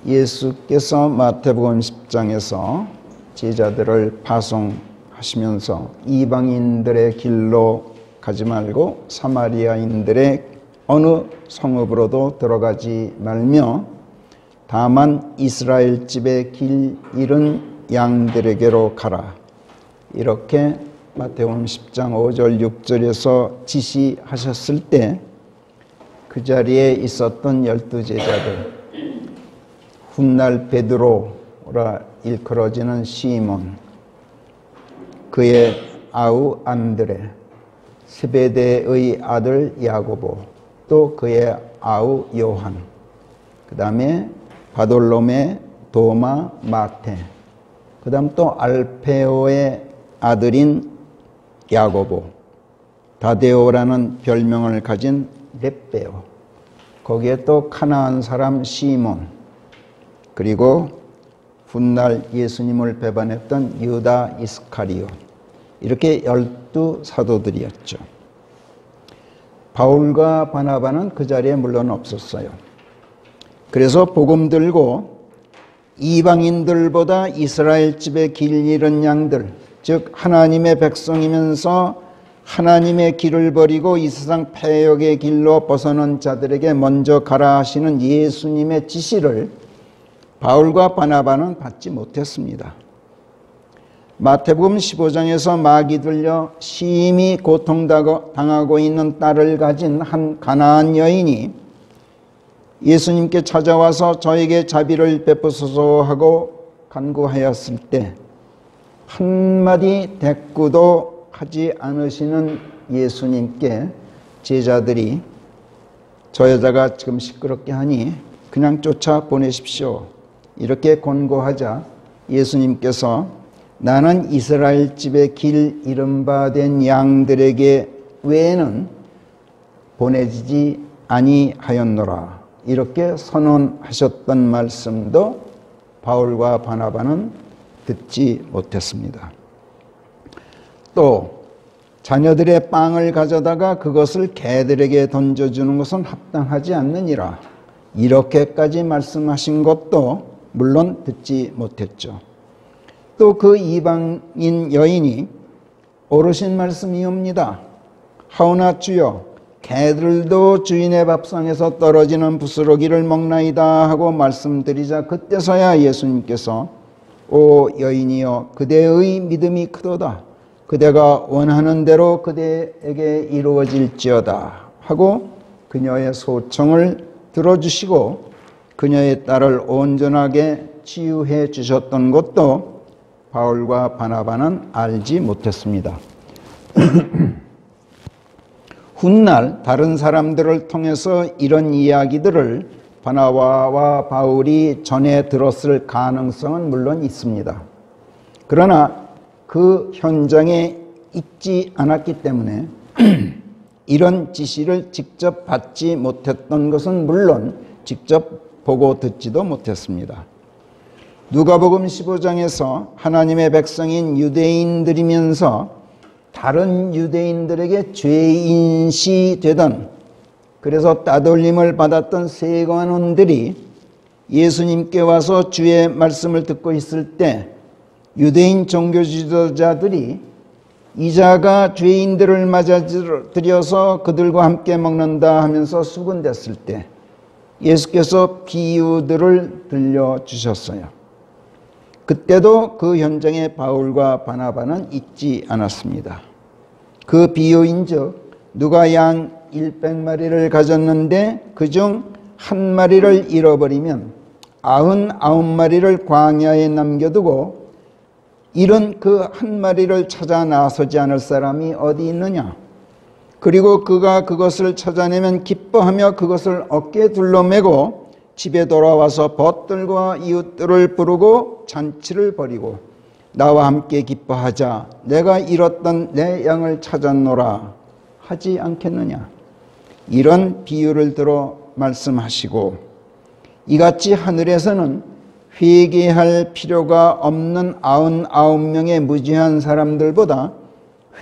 예수께서 마태복음 10장에서 제자들을 파송하시면서 이방인들의 길로 가지 말고 사마리아인들의 어느 성읍으로도 들어가지 말며 다만 이스라엘 집의 길 잃은 양들에게로 가라. 이렇게 마태복음 10장 5절 6절에서 지시하셨을 때 그 자리에 있었던 12제자들, 훗날 베드로라 일컬어지는 시몬, 그의 아우 안드레, 세베대의 아들 야고보, 또 그의 아우 요한, 그 다음에 바돌로메, 도마, 마테, 그 다음 또 알페오의 아들인 야고보, 다데오라는 별명을 가진 렙베오, 거기에 또 가나안 사람 시몬, 그리고 훗날 예수님을 배반했던 유다 이스카리오, 이렇게 12사도들이었죠. 바울과 바나바는 그 자리에 물론 없었어요. 그래서 복음 들고 이방인들보다 이스라엘 집에 길 잃은 양들, 즉 하나님의 백성이면서 하나님의 길을 버리고 이 세상 패역의 길로 벗어난 자들에게 먼저 가라 하시는 예수님의 지시를 바울과 바나바는 받지 못했습니다. 마태복음 15장에서 마귀 들려 심히 고통당하고 있는 딸을 가진 한 가나안 여인이 예수님께 찾아와서 저에게 자비를 베푸소서 하고 간구하였을 때 한마디 대꾸도 하지 않으시는 예수님께 제자들이 저 여자가 지금 시끄럽게 하니 그냥 쫓아보내십시오. 이렇게 권고하자 예수님께서 나는 이스라엘 집의 길 잃은 바 된 양들에게 외에는 보내지지 아니하였노라. 이렇게 선언하셨던 말씀도 바울과 바나바는 듣지 못했습니다. 또 자녀들의 빵을 가져다가 그것을 개들에게 던져주는 것은 합당하지 않느니라. 이렇게까지 말씀하신 것도 물론 듣지 못했죠. 또 그 이방인 여인이 오르신 말씀이옵니다. 하오나 주여, 개들도 주인의 밥상에서 떨어지는 부스러기를 먹나이다 하고 말씀드리자 그때서야 예수님께서 오 여인이여, 그대의 믿음이 크도다. 그대가 원하는 대로 그대에게 이루어질지어다 하고 그녀의 소청을 들어주시고 그녀의 딸을 온전하게 치유해 주셨던 것도 바울과 바나바는 알지 못했습니다. 훗날 다른 사람들을 통해서 이런 이야기들을 바나바와 바울이 전해 들었을 가능성은 물론 있습니다. 그러나 그 현장에 있지 않았기 때문에 이런 지시를 직접 받지 못했던 것은 물론 직접 보고 듣지도 못했습니다. 누가복음 15장에서 하나님의 백성인 유대인들이면서 다른 유대인들에게 죄인시 되던, 그래서 따돌림을 받았던 세관원들이 예수님께 와서 주의 말씀을 듣고 있을 때 유대인 종교 지도자들이 이자가 죄인들을 맞아들여서 그들과 함께 먹는다 하면서 수군댔을 때 예수께서 비유들을 들려주셨어요. 그때도 그 현장에 바울과 바나바는 있지 않았습니다. 그 비유인즉 누가 양 100마리를 가졌는데 그중 한 마리를 잃어버리면 99마리를 광야에 남겨두고 잃은 그 한 마리를 찾아 나서지 않을 사람이 어디 있느냐? 그리고 그가 그것을 찾아내면 기뻐하며 그것을 어깨에 둘러매고 집에 돌아와서 벗들과 이웃들을 부르고 잔치를 벌이고 나와 함께 기뻐하자. 내가 잃었던 내 양을 찾았노라 하지 않겠느냐? 이런 비유를 들어 말씀하시고 이같이 하늘에서는 회개할 필요가 없는 99명의 무죄한 사람들보다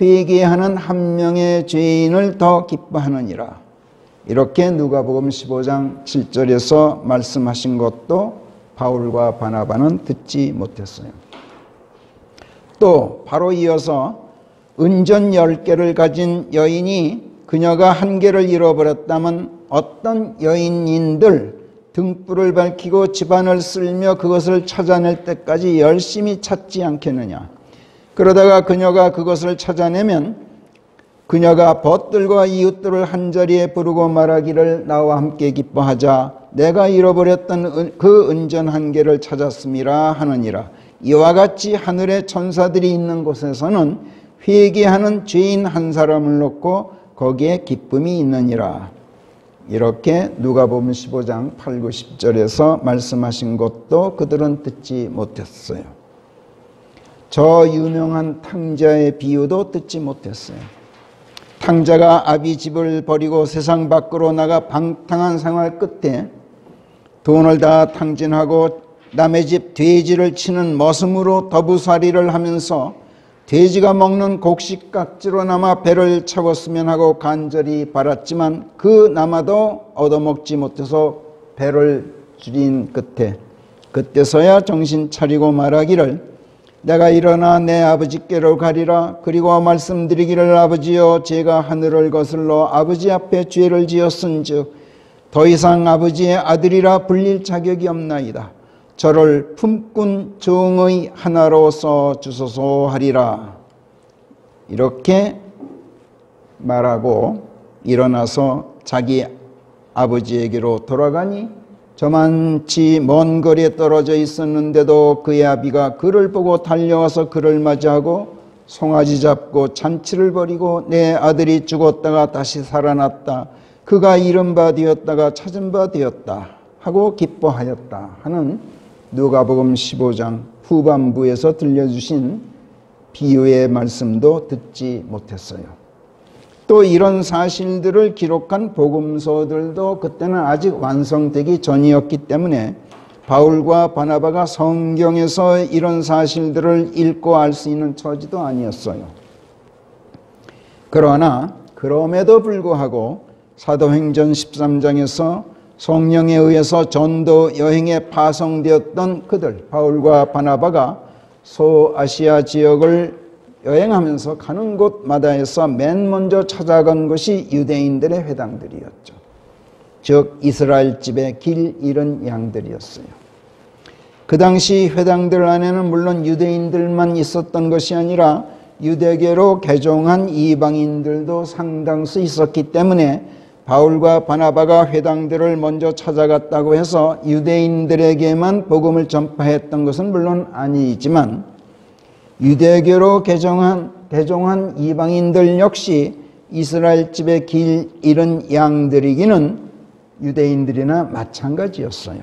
회개하는 한 명의 죄인을 더 기뻐하느니라. 이렇게 누가복음 15장 7절에서 말씀하신 것도 바울과 바나바는 듣지 못했어요. 또 바로 이어서 은전 10개를 가진 여인이 그녀가 1개를 잃어버렸다면 어떤 여인인들 등불을 밝히고 집안을 쓸며 그것을 찾아낼 때까지 열심히 찾지 않겠느냐. 그러다가 그녀가 그것을 찾아내면 그녀가 벗들과 이웃들을 한자리에 부르고 말하기를 나와 함께 기뻐하자. 내가 잃어버렸던 그 은전 1개를 찾았음이라 하느니라. 이와 같이 하늘의 천사들이 있는 곳에서는 회개하는 죄인 한 사람을 놓고 거기에 기쁨이 있느니라. 이렇게 누가복음 15장 8, 9, 10절에서 말씀하신 것도 그들은 듣지 못했어요. 저 유명한 탕자의 비유도 듣지 못했어요. 탕자가 아비 집을 버리고 세상 밖으로 나가 방탕한 생활 끝에 돈을 다 탕진하고 남의 집 돼지를 치는 머슴으로 더부살이를 하면서 돼지가 먹는 곡식깍지로 남아 배를 채웠으면 하고 간절히 바랐지만 그 남아도 얻어먹지 못해서 배를 줄인 끝에 그때서야 정신 차리고 말하기를 내가 일어나 내 아버지께로 가리라. 그리고 말씀드리기를 아버지여 제가 하늘을 거슬러 아버지 앞에 죄를 지었은즉 더 이상 아버지의 아들이라 불릴 자격이 없나이다. 저를 품꾼 종의 하나로 써 주소서 하리라. 이렇게 말하고 일어나서 자기 아버지에게로 돌아가니 저만치 먼 거리에 떨어져 있었는데도 그의 아비가 그를 보고 달려와서 그를 맞이하고 송아지 잡고 잔치를 벌이고 내 아들이 죽었다가 다시 살아났다. 그가 잃은 바 되었다가 찾은 바 되었다 하고 기뻐하였다 하는 누가복음 15장 후반부에서 들려주신 비유의 말씀도 듣지 못했어요. 또 이런 사실들을 기록한 복음서들도 그때는 아직 완성되기 전이었기 때문에 바울과 바나바가 성경에서 이런 사실들을 읽고 알 수 있는 처지도 아니었어요. 그러나 그럼에도 불구하고 사도행전 13장에서 성령에 의해서 전도 여행에 파송되었던 그들 바울과 바나바가 소아시아 지역을 여행하면서 가는 곳마다에서 맨 먼저 찾아간 것이 유대인들의 회당들이었죠. 즉 이스라엘 집에 길 잃은 양들이었어요. 그 당시 회당들 안에는 물론 유대인들만 있었던 것이 아니라 유대교로 개종한 이방인들도 상당수 있었기 때문에 바울과 바나바가 회당들을 먼저 찾아갔다고 해서 유대인들에게만 복음을 전파했던 것은 물론 아니지만 유대교로 개종한 이방인들 역시 이스라엘 집에 길 잃은 양들이기는 유대인들이나 마찬가지였어요.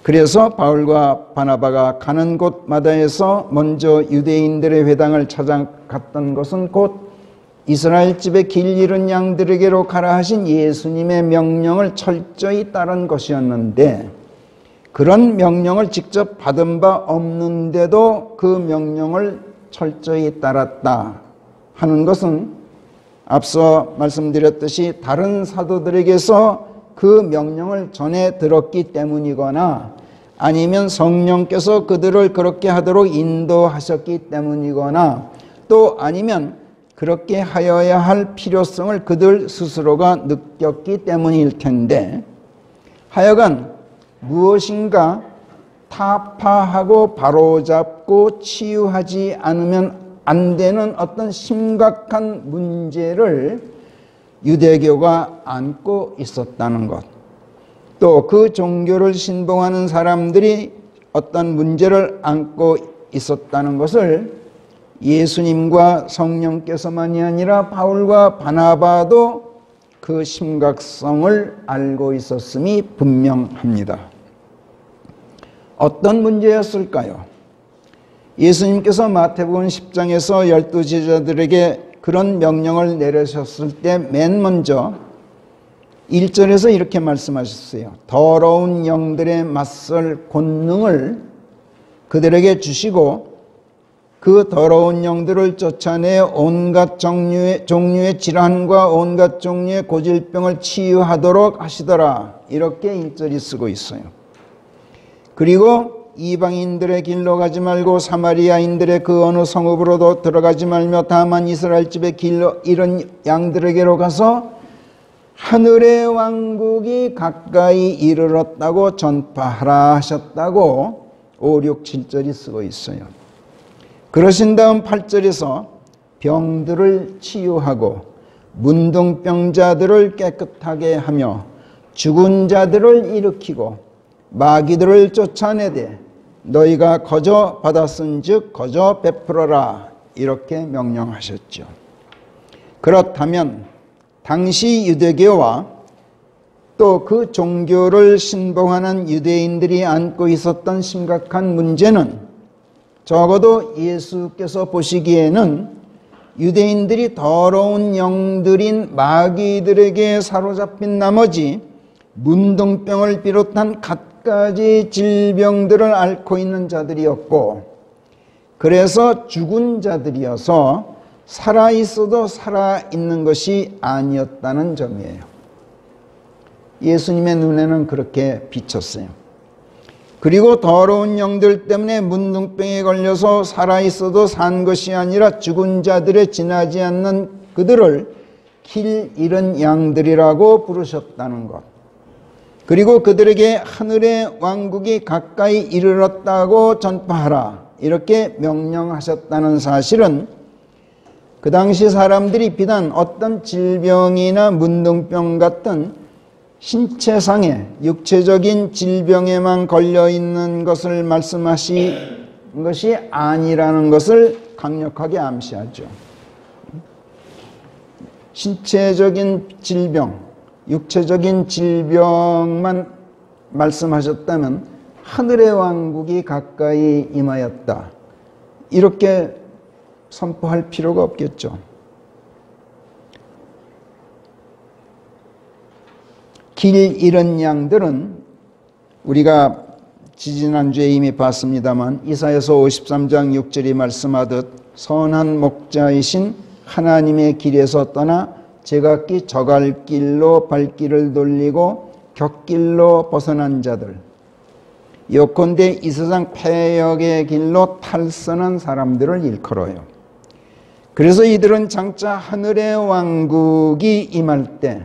그래서 바울과 바나바가 가는 곳마다에서 먼저 유대인들의 회당을 찾아갔던 것은 곧 이스라엘 집에 길 잃은 양들에게로 가라 하신 예수님의 명령을 철저히 따른 것이었는데 그런 명령을 직접 받은 바 없는데도 그 명령을 철저히 따랐다 하는 것은 앞서 말씀드렸듯이 다른 사도들에게서 그 명령을 전해 들었기 때문이거나 아니면 성령께서 그들을 그렇게 하도록 인도하셨기 때문이거나 또 아니면 그렇게 하여야 할 필요성을 그들 스스로가 느꼈기 때문일 텐데 하여간 무엇인가 타파하고 바로잡고 치유하지 않으면 안 되는 어떤 심각한 문제를 유대교가 안고 있었다는 것, 또 그 종교를 신봉하는 사람들이 어떤 문제를 안고 있었다는 것을 예수님과 성령께서만이 아니라 바울과 바나바도 그 심각성을 알고 있었음이 분명합니다. 어떤 문제였을까요? 예수님께서 마태복음 10장에서 12제자들에게 그런 명령을 내리셨을 때 맨 먼저 1절에서 이렇게 말씀하셨어요. 더러운 영들의 맞설 권능을 그들에게 주시고 그 더러운 영들을 쫓아내 온갖 종류의 질환과 온갖 종류의 고질병을 치유하도록 하시더라. 이렇게 1절이 쓰고 있어요. 그리고 이방인들의 길로 가지 말고 사마리아인들의 그 어느 성읍으로도 들어가지 말며 다만 이스라엘 집의 길로 이런 양들에게로 가서 하늘의 왕국이 가까이 이르렀다고 전파하라 하셨다고 5, 6, 7절이 쓰고 있어요. 그러신 다음 8절에서 병들을 치유하고 문둥병자들을 깨끗하게 하며 죽은 자들을 일으키고 마귀들을 쫓아내되 너희가 거저 받았은즉 거저 베풀어라 이렇게 명령하셨죠. 그렇다면 당시 유대교와 또 그 종교를 신봉하는 유대인들이 안고 있었던 심각한 문제는 적어도 예수께서 보시기에는 유대인들이 더러운 영들인 마귀들에게 사로잡힌 나머지 문둥병을 비롯한 갖가지 질병들을 앓고 있는 자들이었고, 그래서 죽은 자들이어서 살아있어도 살아있는 것이 아니었다는 점이에요. 예수님의 눈에는 그렇게 비쳤어요. 그리고 더러운 영들 때문에 문둥병에 걸려서 살아있어도 산 것이 아니라 죽은 자들에 지나지 않는 그들을 길 잃은 양들이라고 부르셨다는 것, 그리고 그들에게 하늘의 왕국이 가까이 이르렀다고 전파하라 이렇게 명령하셨다는 사실은 그 당시 사람들이 비단 어떤 질병이나 문둥병 같은 신체상의 육체적인 질병에만 걸려있는 것을 말씀하신 것이 아니라는 것을 강력하게 암시하죠. 신체적인 질병, 육체적인 질병만 말씀하셨다면 하늘의 왕국이 가까이 임하였다 이렇게 선포할 필요가 없겠죠. 길 잃은 양들은 우리가 지지난주에 이미 봤습니다만 이사야서 53장 6절이 말씀하듯 선한 목자이신 하나님의 길에서 떠나 제각기 저갈 길로 발길을 돌리고 곁길로 벗어난 자들, 요컨대 이 세상 패역의 길로 탈선한 사람들을 일컬어요. 그래서 이들은 장차 하늘의 왕국이 임할 때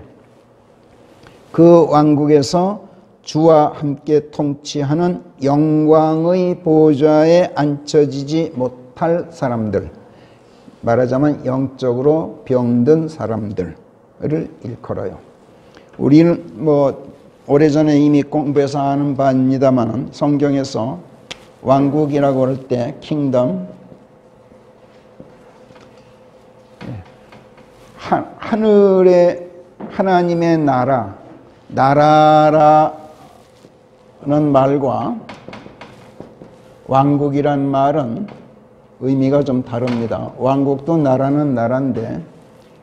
그 왕국에서 주와 함께 통치하는 영광의 보좌에 앉혀지지 못할 사람들, 말하자면 영적으로 병든 사람들을 일컬어요. 우리는 오래전에 이미 공부해서 아는 바입니다만 성경에서 왕국이라고 할 때 킹덤, 하늘의 하나님의 나라라는 말과 왕국이란 말은 의미가 좀 다릅니다. 왕국도 나라는 나라인데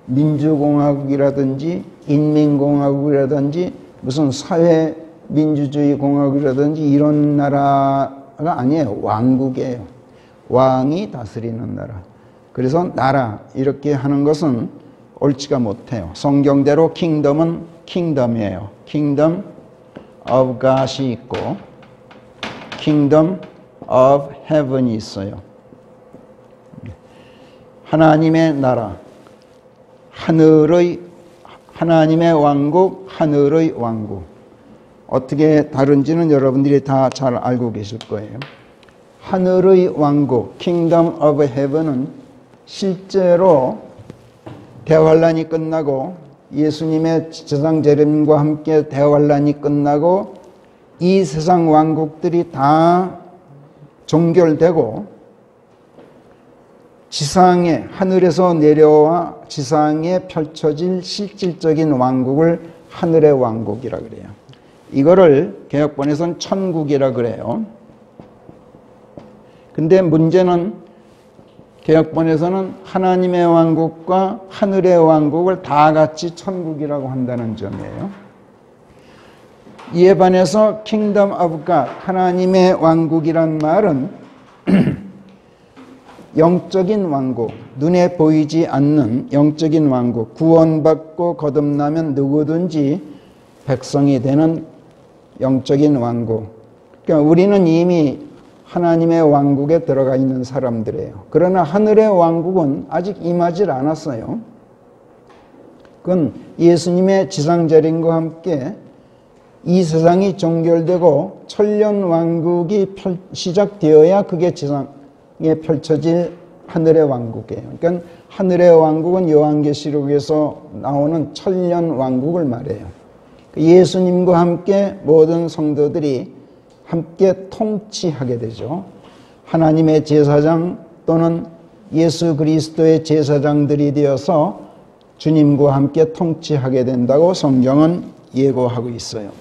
민주공화국이라든지 인민공화국이라든지 무슨 사회민주주의 공화국이라든지 이런 나라가 아니에요. 왕국이에요. 왕이 다스리는 나라. 그래서 나라 이렇게 하는 것은 옳지가 못해요. 성경대로 킹덤은 킹덤이에요. 킹덤 of God이 있고 킹덤 of Heaven이 있어요. 하나님의 나라, 하나님의 왕국, 하늘의 왕국. 어떻게 다른지는 여러분들이 다 잘 알고 계실 거예요. 하늘의 왕국, Kingdom of Heaven은 실제로 대환란이 끝나고 예수님의 제상 재림과 함께 대환란이 끝나고 이 세상 왕국들이 다 종결되고 지상에 하늘에서 내려와 지상에 펼쳐질 실질적인 왕국을 하늘의 왕국이라 그래요. 이거를 개역본에서는 천국이라 그래요. 근데 문제는 개역본에서는 하나님의 왕국과 하늘의 왕국을 다 같이 천국이라고 한다는 점이에요. 이에 반해서 Kingdom of God, 하나님의 왕국이란 말은 영적인 왕국, 눈에 보이지 않는 영적인 왕국, 구원받고 거듭나면 누구든지 백성이 되는 영적인 왕국, 그러니까 우리는 이미 하나님의 왕국에 들어가 있는 사람들이에요. 그러나 하늘의 왕국은 아직 임하지 않았어요. 그건 예수님의 지상재림과 함께 이 세상이 종결되고 천년 왕국이 시작되어야 그게 지상에 펼쳐질 하늘의 왕국이에요. 그러니까 하늘의 왕국은 요한계시록에서 나오는 천년 왕국을 말해요. 예수님과 함께 모든 성도들이 함께 통치하게 되죠. 하나님의 제사장 또는 예수 그리스도의 제사장들이 되어서 주님과 함께 통치하게 된다고 성경은 예고하고 있어요.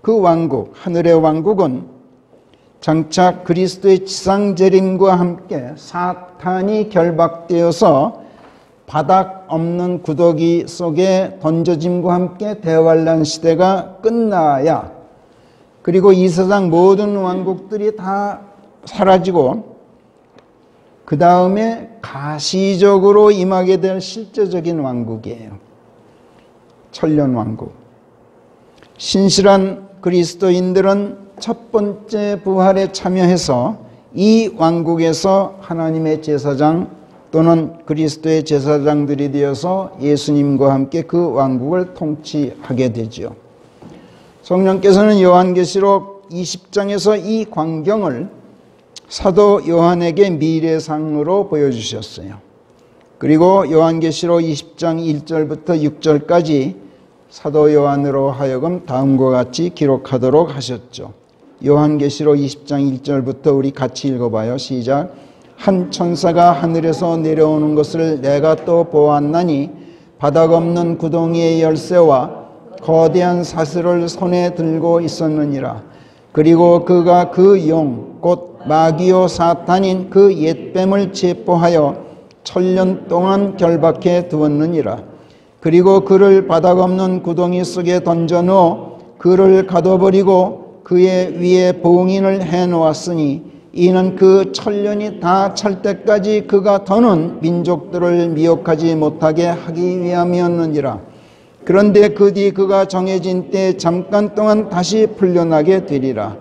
그 왕국, 하늘의 왕국은 장차 그리스도의 지상재림과 함께 사탄이 결박되어서 바닥 없는 구더기 속에 던져짐과 함께 대환란 시대가 끝나야, 그리고 이 세상 모든 왕국들이 다 사라지고 그 다음에 가시적으로 임하게 될 실제적인 왕국이에요. 천년왕국. 신실한 그리스도인들은 첫 번째 부활에 참여해서 이 왕국에서 하나님의 제사장 또는 그리스도의 제사장들이 되어서 예수님과 함께 그 왕국을 통치하게 되죠. 성령께서는 요한계시록 20장에서 이 광경을 사도 요한에게 미래상으로 보여주셨어요. 그리고 요한계시록 20장 1절부터 6절까지 사도 요한으로 하여금 다음과 같이 기록하도록 하셨죠. 요한계시록 20장 1절부터 우리 같이 읽어봐요. 시작. 한 천사가 하늘에서 내려오는 것을 내가 또 보았나니 바닥 없는 구덩이의 열쇠와 거대한 사슬을 손에 들고 있었느니라. 그리고 그가 그 용, 곧 마귀요 사탄인 그 옛뱀을 체포하여 천년 동안 결박해 두었느니라. 그리고 그를 바닥 없는 구덩이 속에 던져 넣어 그를 가둬버리고 그의 위에 봉인을 해놓았으니 이는 그 천년이 다 찰 때까지 그가 더는 민족들을 미혹하지 못하게 하기 위함이었느니라. 그런데 그 뒤 그가 정해진 때 잠깐 동안 다시 풀려나게 되리라.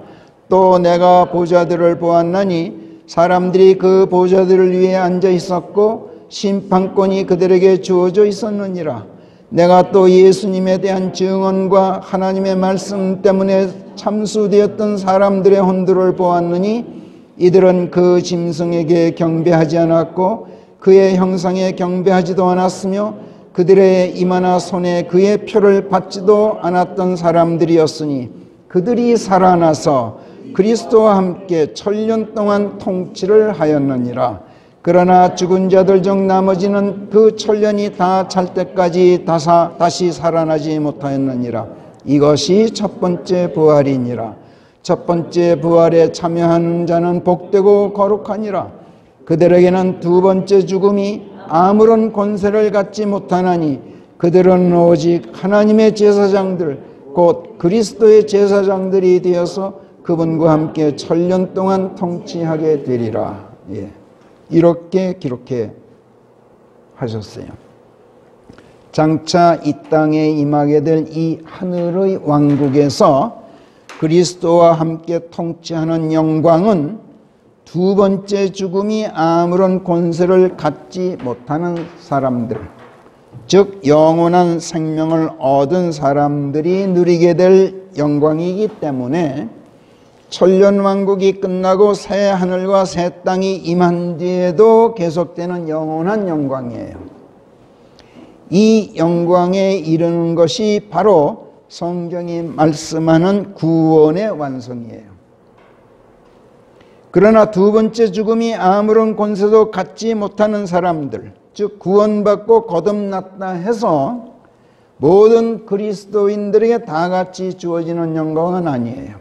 또 내가 보좌들을 보았나니 사람들이 그 보좌들을 위에 앉아 있었고 심판권이 그들에게 주어져 있었느니라. 내가 또 예수님에 대한 증언과 하나님의 말씀 때문에 참수되었던 사람들의 혼들을 보았느니 이들은 그 짐승에게 경배하지 않았고 그의 형상에 경배하지도 않았으며 그들의 이마나 손에 그의 표를 받지도 않았던 사람들이었으니 그들이 살아나서 그리스도와 함께 천년 동안 통치를 하였느니라. 그러나 죽은 자들 중 나머지는 그 천년이 다 찰 때까지 다시 살아나지 못하였느니라. 이것이 첫 번째 부활이니라. 첫 번째 부활에 참여하는 자는 복되고 거룩하니라. 그들에게는 두 번째 죽음이 아무런 권세를 갖지 못하나니 그들은 오직 하나님의 제사장들 곧 그리스도의 제사장들이 되어서 그분과 함께 천년 동안 통치하게 되리라. 이렇게 기록해 하셨어요. 장차 이 땅에 임하게 될 이 하늘의 왕국에서 그리스도와 함께 통치하는 영광은 두 번째 죽음이 아무런 권세를 갖지 못하는 사람들, 즉 영원한 생명을 얻은 사람들이 누리게 될 영광이기 때문에 천년왕국이 끝나고 새 하늘과 새 땅이 임한 뒤에도 계속되는 영원한 영광이에요. 이 영광에 이르는 것이 바로 성경이 말씀하는 구원의 완성이에요. 그러나 두 번째 죽음이 아무런 권세도 갖지 못하는 사람들, 즉 구원받고 거듭났다 해서 모든 그리스도인들에게 다 같이 주어지는 영광은 아니에요.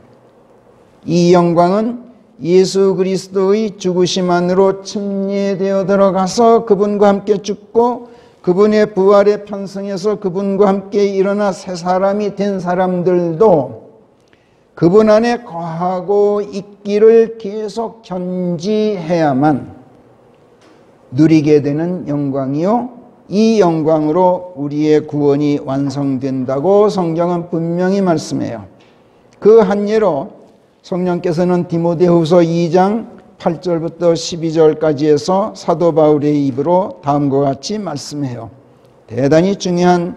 이 영광은 예수 그리스도의 죽으심 안으로 침례되어 들어가서 그분과 함께 죽고 그분의 부활에 편승해서 그분과 함께 일어나 새 사람이 된 사람들도 그분 안에 거하고 있기를 계속 견지해야만 누리게 되는 영광이요, 이 영광으로 우리의 구원이 완성된다고 성경은 분명히 말씀해요. 그 한 예로 성령께서는 디모데후서 2장 8절부터 12절까지 해서 사도 바울의 입으로 다음과 같이 말씀해요. 대단히 중요한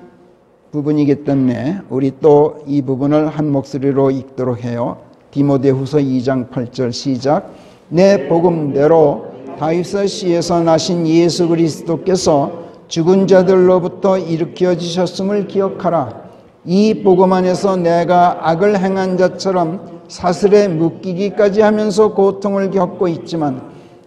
부분이기 때문에 우리 또 이 부분을 한 목소리로 읽도록 해요. 디모데후서 2장 8절 시작. 내 복음대로 다윗의 씨에서 나신 예수 그리스도께서 죽은 자들로부터 일으켜 주셨음을 기억하라. 이 복음 안에서 내가 악을 행한 자처럼 사슬에 묶이기까지 하면서 고통을 겪고 있지만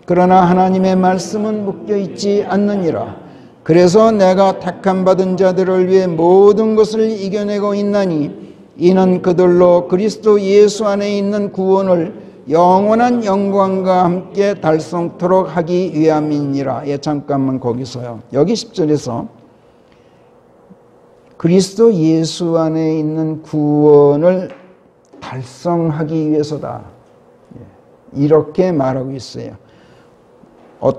그러나 하나님의 말씀은 묶여 있지 않느니라. 그래서 내가 택함 받은 자들을 위해 모든 것을 이겨내고 있나니 이는 그들로 그리스도 예수 안에 있는 구원을 영원한 영광과 함께 달성토록 하기 위함이니라. 예, 잠깐만 거기서요. 여기 10절에서 그리스도 예수 안에 있는 구원을 달성하기 위해서다. 이렇게 말하고 있어요.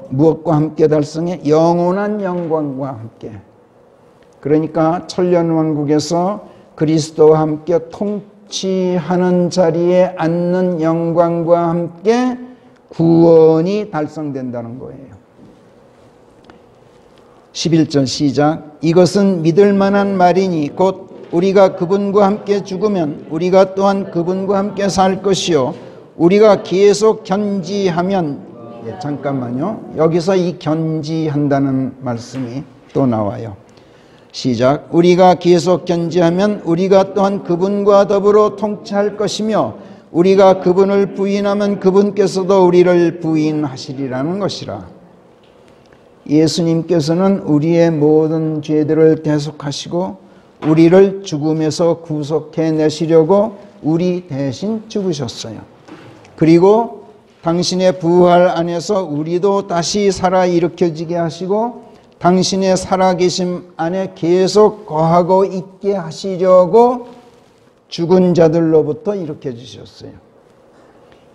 무엇과 함께 달성해? 영원한 영광과 함께. 그러니까 천년왕국에서 그리스도와 함께 통치하는 자리에 앉는 영광과 함께 구원이 달성된다는 거예요. 11절 시작. 이것은 믿을 만한 말이니 곧 우리가 그분과 함께 죽으면 우리가 또한 그분과 함께 살 것이요 우리가 계속 견지하면 잠깐만요. 여기서 이 견지한다는 말씀이 또 나와요. 시작. 우리가 계속 견지하면 우리가 또한 그분과 더불어 통치할 것이며 우리가 그분을 부인하면 그분께서도 우리를 부인하시리라는 것이라. 예수님께서는 우리의 모든 죄들을 대속하시고 우리를 죽음에서 구속해내시려고 우리 대신 죽으셨어요. 그리고 당신의 부활 안에서 우리도 다시 살아 일으켜지게 하시고 당신의 살아계심 안에 계속 거하고 있게 하시려고 죽은 자들로부터 일으켜주셨어요.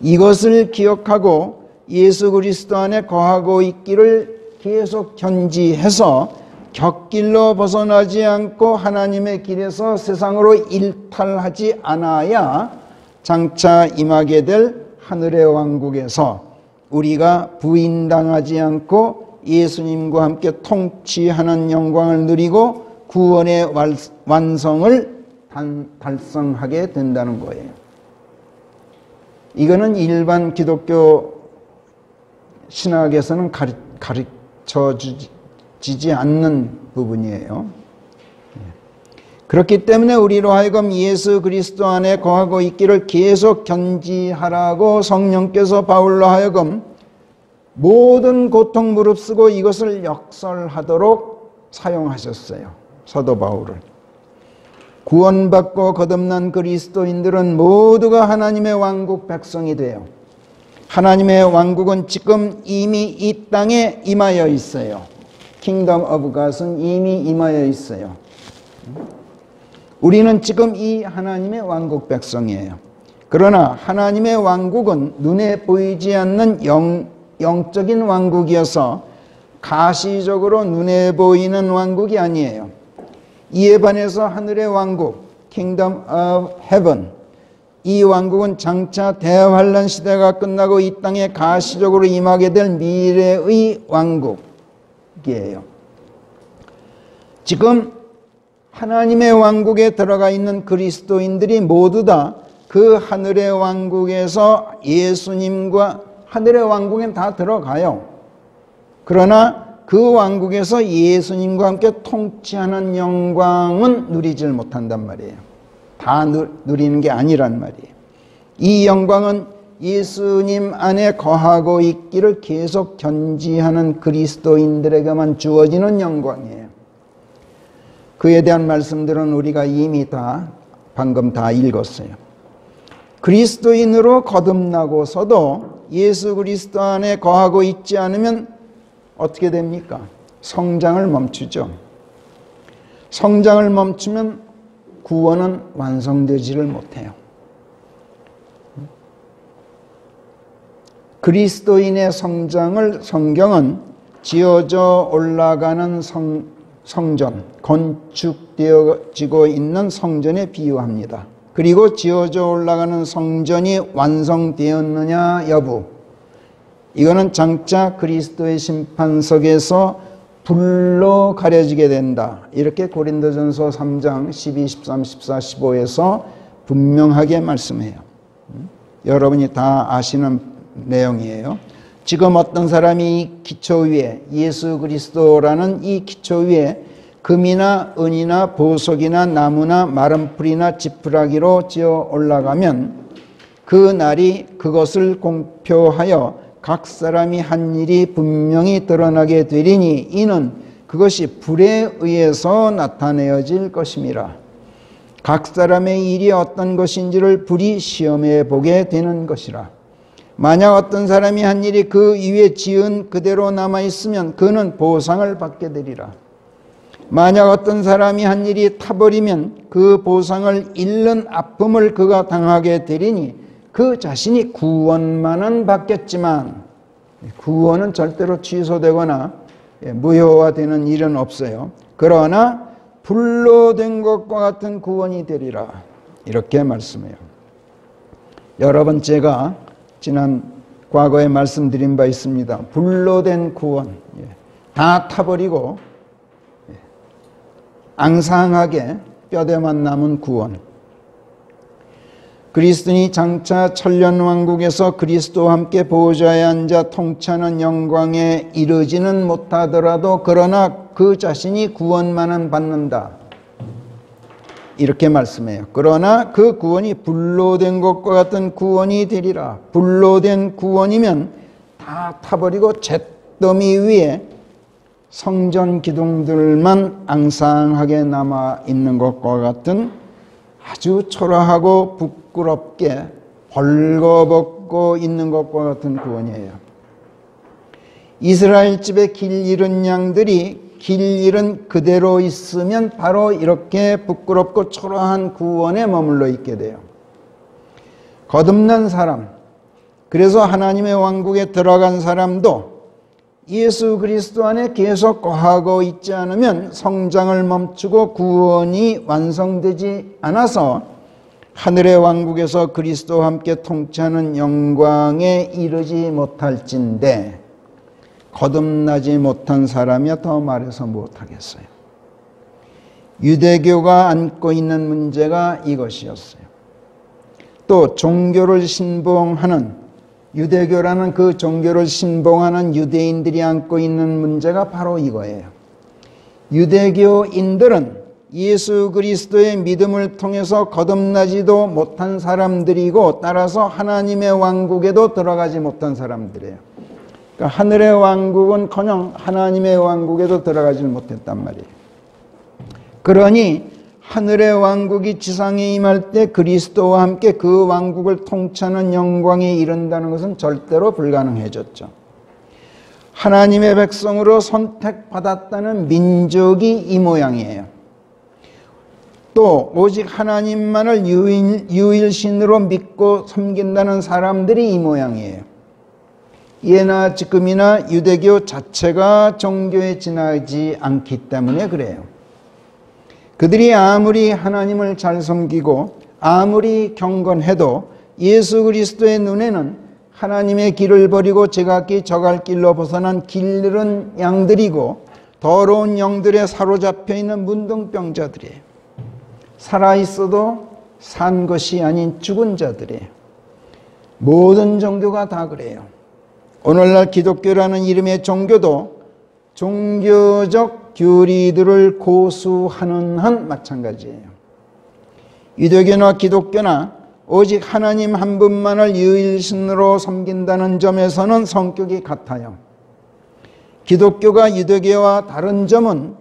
이것을 기억하고 예수 그리스도 안에 거하고 있기를 계속 견지해서 곁길로 벗어나지 않고 하나님의 길에서 세상으로 일탈하지 않아야 장차 임하게 될 하늘의 왕국에서 우리가 부인당하지 않고 예수님과 함께 통치하는 영광을 누리고 구원의 완성을 달성하게 된다는 거예요. 이거는 일반 기독교 신학에서는 가르쳐지지 않는 부분이에요. 그렇기 때문에 우리로 하여금 예수 그리스도 안에 거하고 있기를 계속 견지하라고 성령께서 바울로 하여금 모든 고통 무릅쓰고 이것을 역설하도록 사용하셨어요. 사도 바울을. 구원받고 거듭난 그리스도인들은 모두가 하나님의 왕국 백성이 돼요. 하나님의 왕국은 지금 이미 이 땅에 임하여 있어요. Kingdom of God은 이미 임하여 있어요. 우리는 지금 이 하나님의 왕국 백성이에요. 그러나 하나님의 왕국은 눈에 보이지 않는 영적인 왕국이어서 가시적으로 눈에 보이는 왕국이 아니에요. 이에 반해서 하늘의 왕국, Kingdom of Heaven, 이 왕국은 장차 대환란 시대가 끝나고 이 땅에 가시적으로 임하게 될 미래의 왕국이에요. 지금 하나님의 왕국에 들어가 있는 그리스도인들이 모두 다 그 하늘의 왕국에서 예수님과 하늘의 왕국에 다 들어가요. 그러나 그 왕국에서 예수님과 함께 통치하는 영광은 누리질 못한단 말이에요. 다 누리는 게 아니란 말이에요. 이 영광은 예수님 안에 거하고 있기를 계속 견지하는 그리스도인들에게만 주어지는 영광이에요. 그에 대한 말씀들은 우리가 이미 방금 다 읽었어요. 그리스도인으로 거듭나고서도 예수 그리스도 안에 거하고 있지 않으면 어떻게 됩니까? 성장을 멈추죠. 성장을 멈추면 구원은 완성되지를 못해요. 그리스도인의 성장을 성경은 지어져 올라가는 성전, 건축되어지고 있는 성전에 비유합니다. 그리고 지어져 올라가는 성전이 완성되었느냐 여부, 이거는 장차 그리스도의 심판석에서 불로 가려지게 된다. 이렇게 고린도전서 3장 12, 13, 14, 15에서 분명하게 말씀해요. 여러분이 다 아시는 내용이에요. 지금 어떤 사람이 이 기초 위에, 예수 그리스도라는 이 기초 위에 금이나 은이나 보석이나 나무나 마른 풀이나 지푸라기로 지어 올라가면 그 날이 그것을 공표하여 각 사람이 한 일이 분명히 드러나게 되리니 이는 그것이 불에 의해서 나타내어질 것임이라. 각 사람의 일이 어떤 것인지를 불이 시험해 보게 되는 것이라. 만약 어떤 사람이 한 일이 그 위에 지은 그대로 남아있으면 그는 보상을 받게 되리라. 만약 어떤 사람이 한 일이 타버리면 그 보상을 잃는 아픔을 그가 당하게 되리니 그 자신이 구원만은 받겠지만, 구원은 절대로 취소되거나 무효화되는 일은 없어요. 그러나 불로 된 것과 같은 구원이 되리라. 이렇게 말씀해요. 여러분, 제가 지난 과거에 말씀드린 바 있습니다. 불로 된 구원, 다 타버리고 앙상하게 뼈대만 남은 구원. 그리스도인이 장차 천년왕국에서 그리스도와 함께 보좌에 앉아 통치하는 영광에 이르지는 못하더라도 그러나 그 자신이 구원만은 받는다. 이렇게 말씀해요. 그러나 그 구원이 불로 된 것과 같은 구원이 되리라. 불로 된 구원이면 다 타버리고 잿더미 위에 성전 기둥들만 앙상하게 남아있는 것과 같은 아주 초라하고 부끄럽게 벌거벗고 있는 것과 같은 구원이에요. 이스라엘 집에 길 잃은 양들이 길 잃은 그대로 있으면 바로 이렇게 부끄럽고 초라한 구원에 머물러 있게 돼요. 거듭난 사람, 그래서 하나님의 왕국에 들어간 사람도 예수 그리스도 안에 계속 거하고 있지 않으면 성장을 멈추고 구원이 완성되지 않아서 하늘의 왕국에서 그리스도와 함께 통치하는 영광에 이르지 못할진대 거듭나지 못한 사람이야 더 말해서 못하겠어요. 유대교가 안고 있는 문제가 이것이었어요. 또 종교를 신봉하는, 유대교라는 그 종교를 신봉하는 유대인들이 안고 있는 문제가 바로 이거예요. 유대교인들은 예수 그리스도의 믿음을 통해서 거듭나지도 못한 사람들이고 따라서 하나님의 왕국에도 들어가지 못한 사람들이에요. 그러니까 하늘의 왕국은커녕 하나님의 왕국에도 들어가지 못했단 말이에요. 그러니 하늘의 왕국이 지상에 임할 때 그리스도와 함께 그 왕국을 통치하는 영광에 이른다는 것은 절대로 불가능해졌죠. 하나님의 백성으로 선택받았다는 민족이 이 모양이에요. 또 오직 하나님만을 유일신으로 믿고 섬긴다는 사람들이 이 모양이에요. 예나 지금이나 유대교 자체가 종교에 지나지 않기 때문에 그래요. 그들이 아무리 하나님을 잘 섬기고 아무리 경건해도 예수 그리스도의 눈에는 하나님의 길을 버리고 제각기 저갈 길로 벗어난 길 잃은 양들이고 더러운 영들에 사로잡혀 있는 문둥병자들이에요. 살아있어도 산 것이 아닌 죽은 자들이에요. 모든 종교가 다 그래요. 오늘날 기독교라는 이름의 종교도 종교적 교리들을 고수하는 한 마찬가지예요. 유대교나 기독교나 오직 하나님 한 분만을 유일신으로 섬긴다는 점에서는 성격이 같아요. 기독교가 유대교와 다른 점은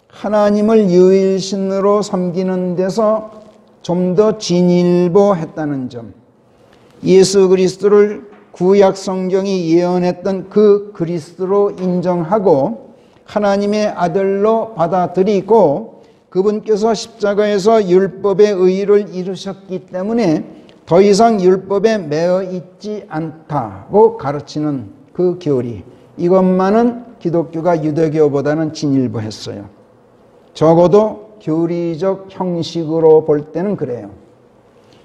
하나님을 유일신으로 섬기는 데서 좀 더 진일보했다는 점, 예수 그리스도를 구약 성경이 예언했던 그 그리스도로 인정하고 하나님의 아들로 받아들이고 그분께서 십자가에서 율법의 의의를 이루셨기 때문에 더 이상 율법에 매여 있지 않다고 가르치는 그 교리, 이것만은 기독교가 유대교보다는 진일보했어요. 적어도 교리적 형식으로 볼 때는 그래요.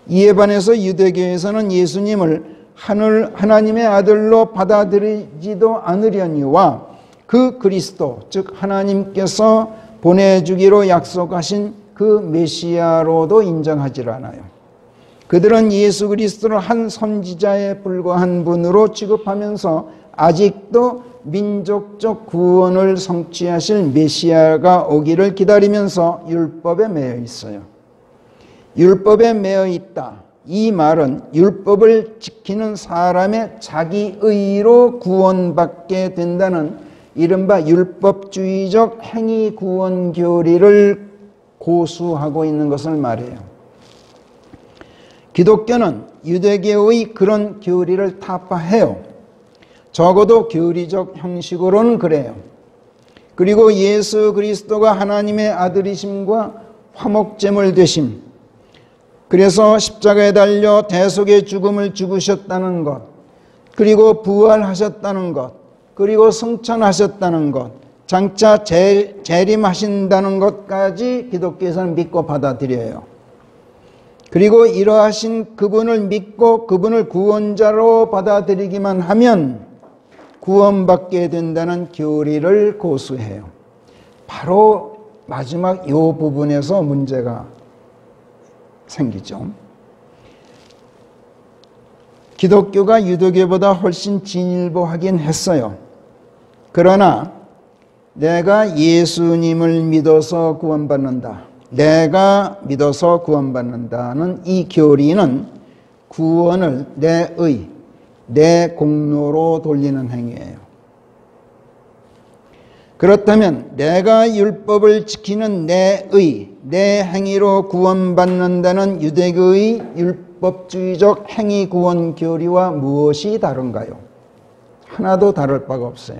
이에 반해서 유대교에서는 예수님을 하나님의 아들로 받아들이지도 않으려니와 그 그리스도, 즉 하나님께서 보내주기로 약속하신 그 메시아로도 인정하지 않아요. 그들은 예수 그리스도를 한 선지자에 불과한 분으로 취급하면서 아직도 민족적 구원을 성취하실 메시아가 오기를 기다리면서 율법에 매여 있어요. 율법에 매여 있다. 이 말은 율법을 지키는 사람의 자기의로 구원받게 된다는 이른바 율법주의적 행위 구원 교리를 고수하고 있는 것을 말해요. 기독교는 유대교의 그런 교리를 타파해요. 적어도 교리적 형식으로는 그래요. 그리고 예수 그리스도가 하나님의 아들이심과 화목제물 되심, 그래서 십자가에 달려 대속의 죽음을 죽으셨다는 것, 그리고 부활하셨다는 것, 그리고 승천하셨다는 것, 장차 재림하신다는 것까지 기독교에서는 믿고 받아들여요. 그리고 이러하신 그분을 믿고 그분을 구원자로 받아들이기만 하면 구원받게 된다는 교리를 고수해요. 바로 마지막 이 부분에서 문제가 생기죠. 기독교가 유대교보다 훨씬 진일보하긴 했어요. 그러나 내가 예수님을 믿어서 구원받는다, 내가 믿어서 구원받는다는 이 교리는 구원을 내 공로로 돌리는 행위예요. 그렇다면 내가 율법을 지키는 내 행위로 구원받는다는 유대교의 율법주의적 행위 구원 교리와 무엇이 다른가요? 하나도 다를 바가 없어요.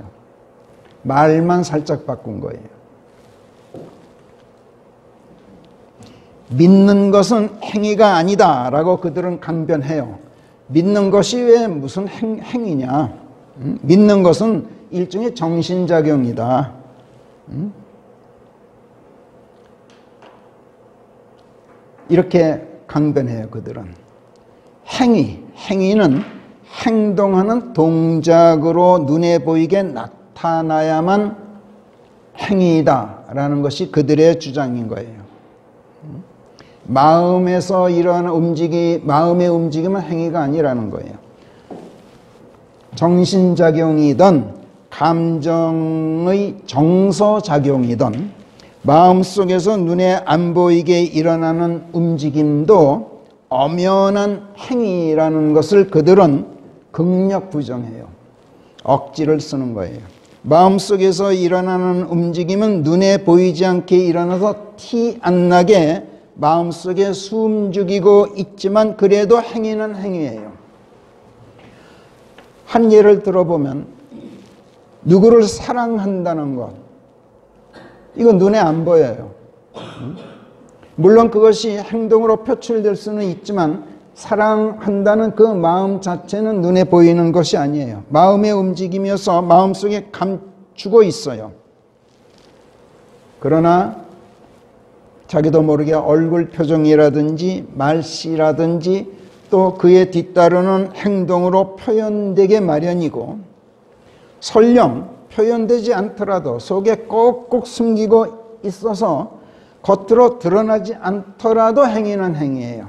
말만 살짝 바꾼 거예요. 믿는 것은 행위가 아니다 라고 그들은 강변해요. 믿는 것이 왜 무슨 행위냐? 믿는 것은 일종의 정신작용이다. 이렇게 강변해요. 그들은. 행위는 행동하는 동작으로 눈에 보이게 나타나야만 행위다라는 것이 그들의 주장인 거예요. 마음에서 일어나는 마음의 움직임은 행위가 아니라는 거예요. 정신작용이든 감정의 정서작용이든 마음속에서 눈에 안 보이게 일어나는 움직임도 엄연한 행위라는 것을 그들은 극력 부정해요. 억지를 쓰는 거예요. 마음속에서 일어나는 움직임은 눈에 보이지 않게 일어나서 티 안 나게 마음속에 숨죽이고 있지만 그래도 행위는 행위예요. 한 예를 들어보면 누구를 사랑한다는 것, 이건 눈에 안 보여요. 물론 그것이 행동으로 표출될 수는 있지만 사랑한다는 그 마음 자체는 눈에 보이는 것이 아니에요. 마음의 움직임이어서 마음속에 감추고 있어요. 그러나 자기도 모르게 얼굴 표정이라든지 말씨라든지 또 그에 뒤따르는 행동으로 표현되게 마련이고, 설령 표현되지 않더라도 속에 꼭꼭 숨기고 있어서 겉으로 드러나지 않더라도 행위는 행위예요.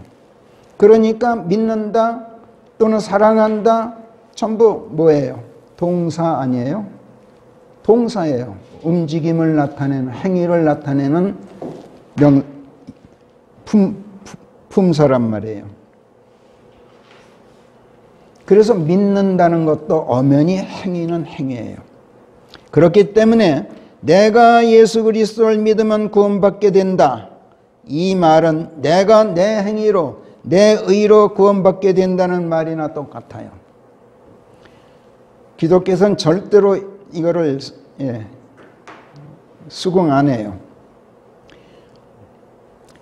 그러니까 믿는다 또는 사랑한다 전부 뭐예요? 동사 아니에요? 동사예요. 움직임을 나타내는, 행위를 나타내는 품사란 말이에요. 그래서 믿는다는 것도 엄연히 행위는 행위예요. 그렇기 때문에 내가 예수 그리스도를 믿으면 구원받게 된다, 이 말은 내가 내 행위로 내 의로 구원받게 된다는 말이나 똑같아요. 기독교에서는 절대로 이거를 수긍 안 해요.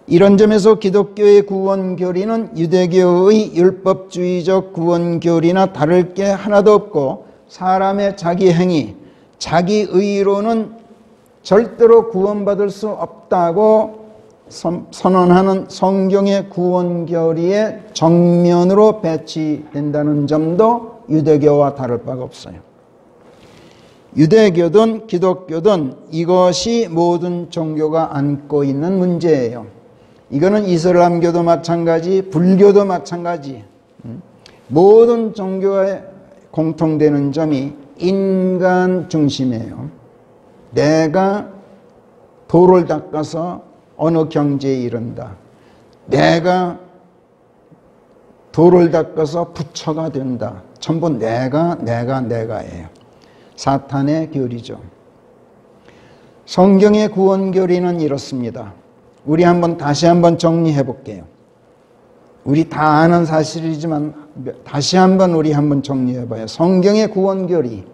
이런 점에서 기독교의 구원 교리는 유대교의 율법주의적 구원 교리나 다를 게 하나도 없고, 사람의 자기 행위, 자기 의로는 절대로 구원받을 수 없다고 선언하는 성경의 구원 교리의 정면으로 배치된다는 점도 유대교와 다를 바가 없어요. 유대교든 기독교든 이것이 모든 종교가 안고 있는 문제예요. 이거는 이슬람교도 마찬가지, 불교도 마찬가지. 모든 종교에 공통되는 점이 인간 중심이에요. 내가 도를 닦아서 어느 경지에 이른다. 내가 도를 닦아서 부처가 된다. 전부 내가예요. 사탄의 교리죠. 성경의 구원 교리는 이렇습니다. 우리 다시 한번 정리해 볼게요. 우리 다 아는 사실이지만 다시 한번 정리해 봐요. 성경의 구원 교리.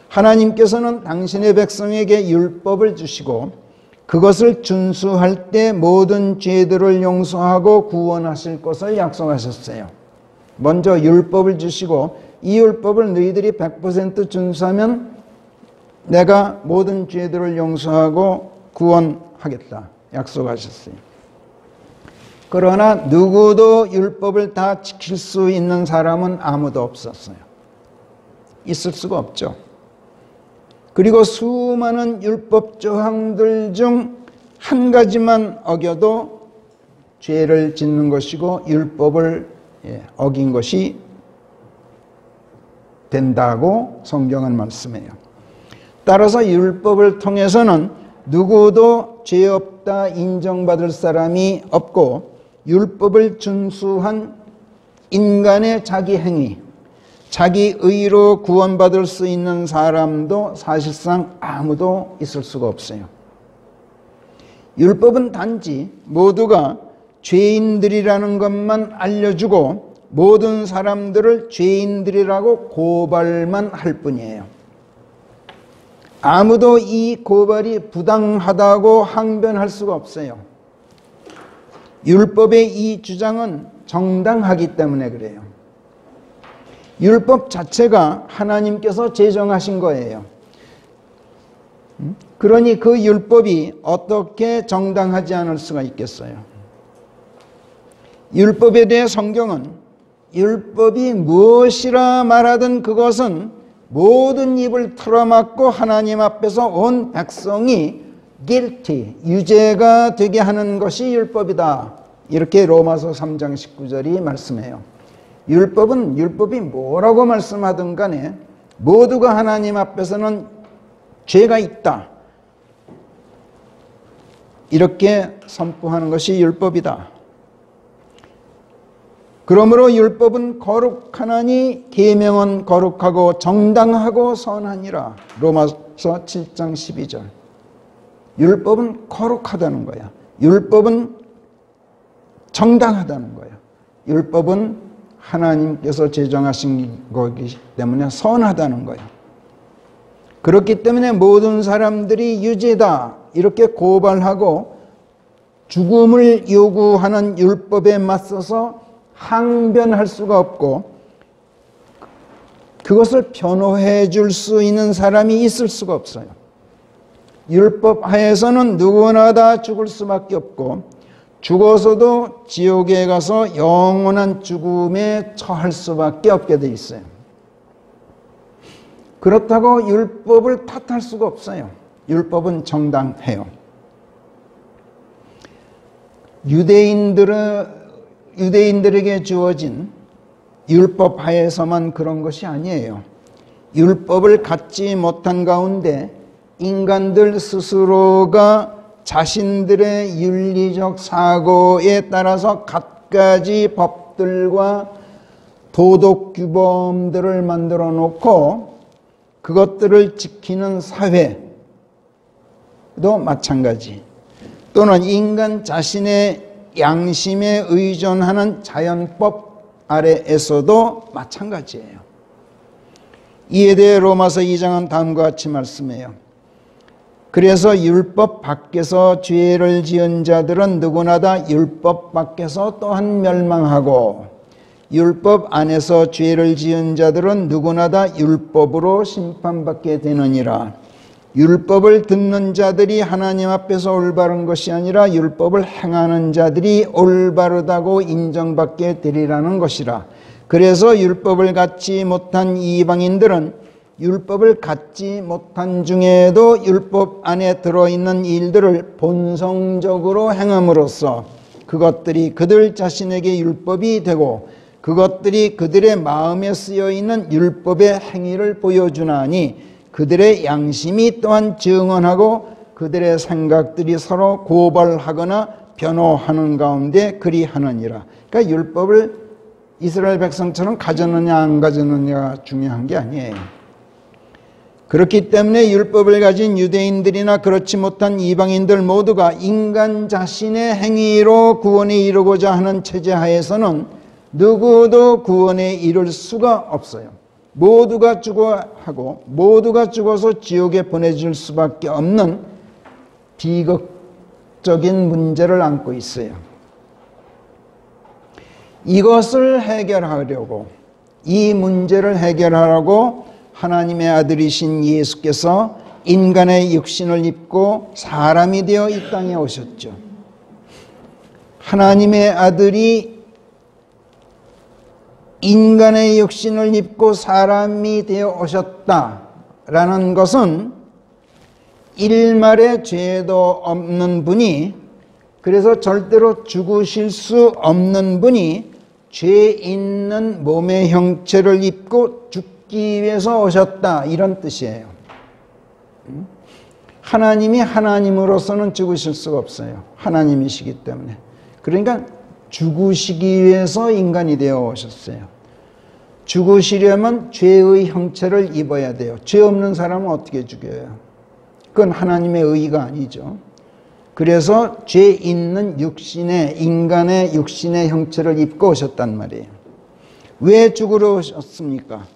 하나님께서는 당신의 백성에게 율법을 주시고 그것을 준수할 때 모든 죄들을 용서하고 구원하실 것을 약속하셨어요. 먼저 율법을 주시고 이 율법을 너희들이 100% 준수하면 내가 모든 죄들을 용서하고 구원하겠다 약속하셨어요. 그러나 누구도 율법을 다 지킬 수 있는 사람은 아무도 없었어요. 있을 수가 없죠. 그리고 수많은 율법 조항들 중 한 가지만 어겨도 죄를 짓는 것이고 율법을 어긴 것이 된다고 성경은 말씀해요. 따라서 율법을 통해서는 누구도 죄 없다 인정받을 사람이 없고 율법을 준수한 인간의 자기 행위, 자기 의로 구원받을 수 있는 사람도 사실상 아무도 있을 수가 없어요. 율법은 단지 모두가 죄인들이라는 것만 알려주고 모든 사람들을 죄인들이라고 고발만 할 뿐이에요. 아무도 이 고발이 부당하다고 항변할 수가 없어요. 율법의 이 주장은 정당하기 때문에 그래요. 율법 자체가 하나님께서 제정하신 거예요. 그러니 그 율법이 어떻게 정당하지 않을 수가 있겠어요? 율법에 대해 성경은 율법이 무엇이라 말하든 그것은 모든 입을 틀어막고 하나님 앞에서 온 백성이 guilty, 유죄가 되게 하는 것이 율법이다. 이렇게 로마서 3장 19절이 말씀해요. 율법이 뭐라고 말씀하든 간에 모두가 하나님 앞에서는 죄가 있다. 이렇게 선포하는 것이 율법이다. 그러므로 율법은 거룩하나니 계명은 거룩하고 정당하고 선하니라. 로마서 7장 12절. 율법은 거룩하다는 거야. 율법은 정당하다는 거야. 율법은 하나님께서 제정하신 거기 때문에 선하다는 거야. 그렇기 때문에 모든 사람들이 유죄다 이렇게 고발하고 죽음을 요구하는 율법에 맞서서 항변할 수가 없고 그것을 변호해 줄 수 있는 사람이 있을 수가 없어요. 율법 하에서는 누구나 다 죽을 수밖에 없고 죽어서도 지옥에 가서 영원한 죽음에 처할 수밖에 없게 돼 있어요. 그렇다고 율법을 탓할 수가 없어요. 율법은 정당해요. 유대인들에게 주어진 율법 하에서만 그런 것이 아니에요. 율법을 갖지 못한 가운데 인간들 스스로가 자신들의 윤리적 사고에 따라서 갖가지 법들과 도덕 규범들을 만들어 놓고 그것들을 지키는 사회도 마찬가지. 또는 인간 자신의 양심에 의존하는 자연법 아래에서도 마찬가지예요. 이에 대해 로마서 2장은 다음과 같이 말씀해요. 그래서 율법 밖에서 죄를 지은 자들은 누구나 다 율법 밖에서 또한 멸망하고 율법 안에서 죄를 지은 자들은 누구나 다 율법으로 심판받게 되느니라. 율법을 듣는 자들이 하나님 앞에서 올바른 것이 아니라 율법을 행하는 자들이 올바르다고 인정받게 되리라는 것이라. 그래서 율법을 갖지 못한 이방인들은 율법을 갖지 못한 중에도 율법 안에 들어있는 일들을 본성적으로 행함으로써 그것들이 그들 자신에게 율법이 되고 그것들이 그들의 마음에 쓰여있는 율법의 행위를 보여주나니 그들의 양심이 또한 증언하고 그들의 생각들이 서로 고발하거나 변호하는 가운데 그리하느니라. 그러니까 율법을 이스라엘 백성처럼 가졌느냐 안 가졌느냐가 중요한 게 아니에요. 그렇기 때문에 율법을 가진 유대인들이나 그렇지 못한 이방인들 모두가 인간 자신의 행위로 구원에 이르고자 하는 체제 하에서는 누구도 구원에 이를 수가 없어요. 모두가 죽어야 하고 모두가 죽어서 지옥에 보내질 수밖에 없는 비극적인 문제를 안고 있어요. 이것을 해결하려고, 이 문제를 해결하라고 하나님의 아들이신 예수께서 인간의 육신을 입고 사람이 되어 이 땅에 오셨죠. 하나님의 아들이 인간의 육신을 입고 사람이 되어 오셨다라는 것은 일말의 죄도 없는 분이, 그래서 절대로 죽으실 수 없는 분이 죄 있는 몸의 형체를 입고 죽기 위해서 오셨다, 이런 뜻이에요. 하나님이 하나님으로서는 죽으실 수가 없어요. 하나님이시기 때문에. 그러니까 죽으시기 위해서 인간이 되어 오셨어요. 죽으시려면 죄의 형체를 입어야 돼요. 죄 없는 사람은 어떻게 죽여요? 그건 하나님의 의의가 아니죠. 그래서 죄 있는 육신의, 인간의 육신의 형체를 입고 오셨단 말이에요. 왜 죽으러 오셨습니까?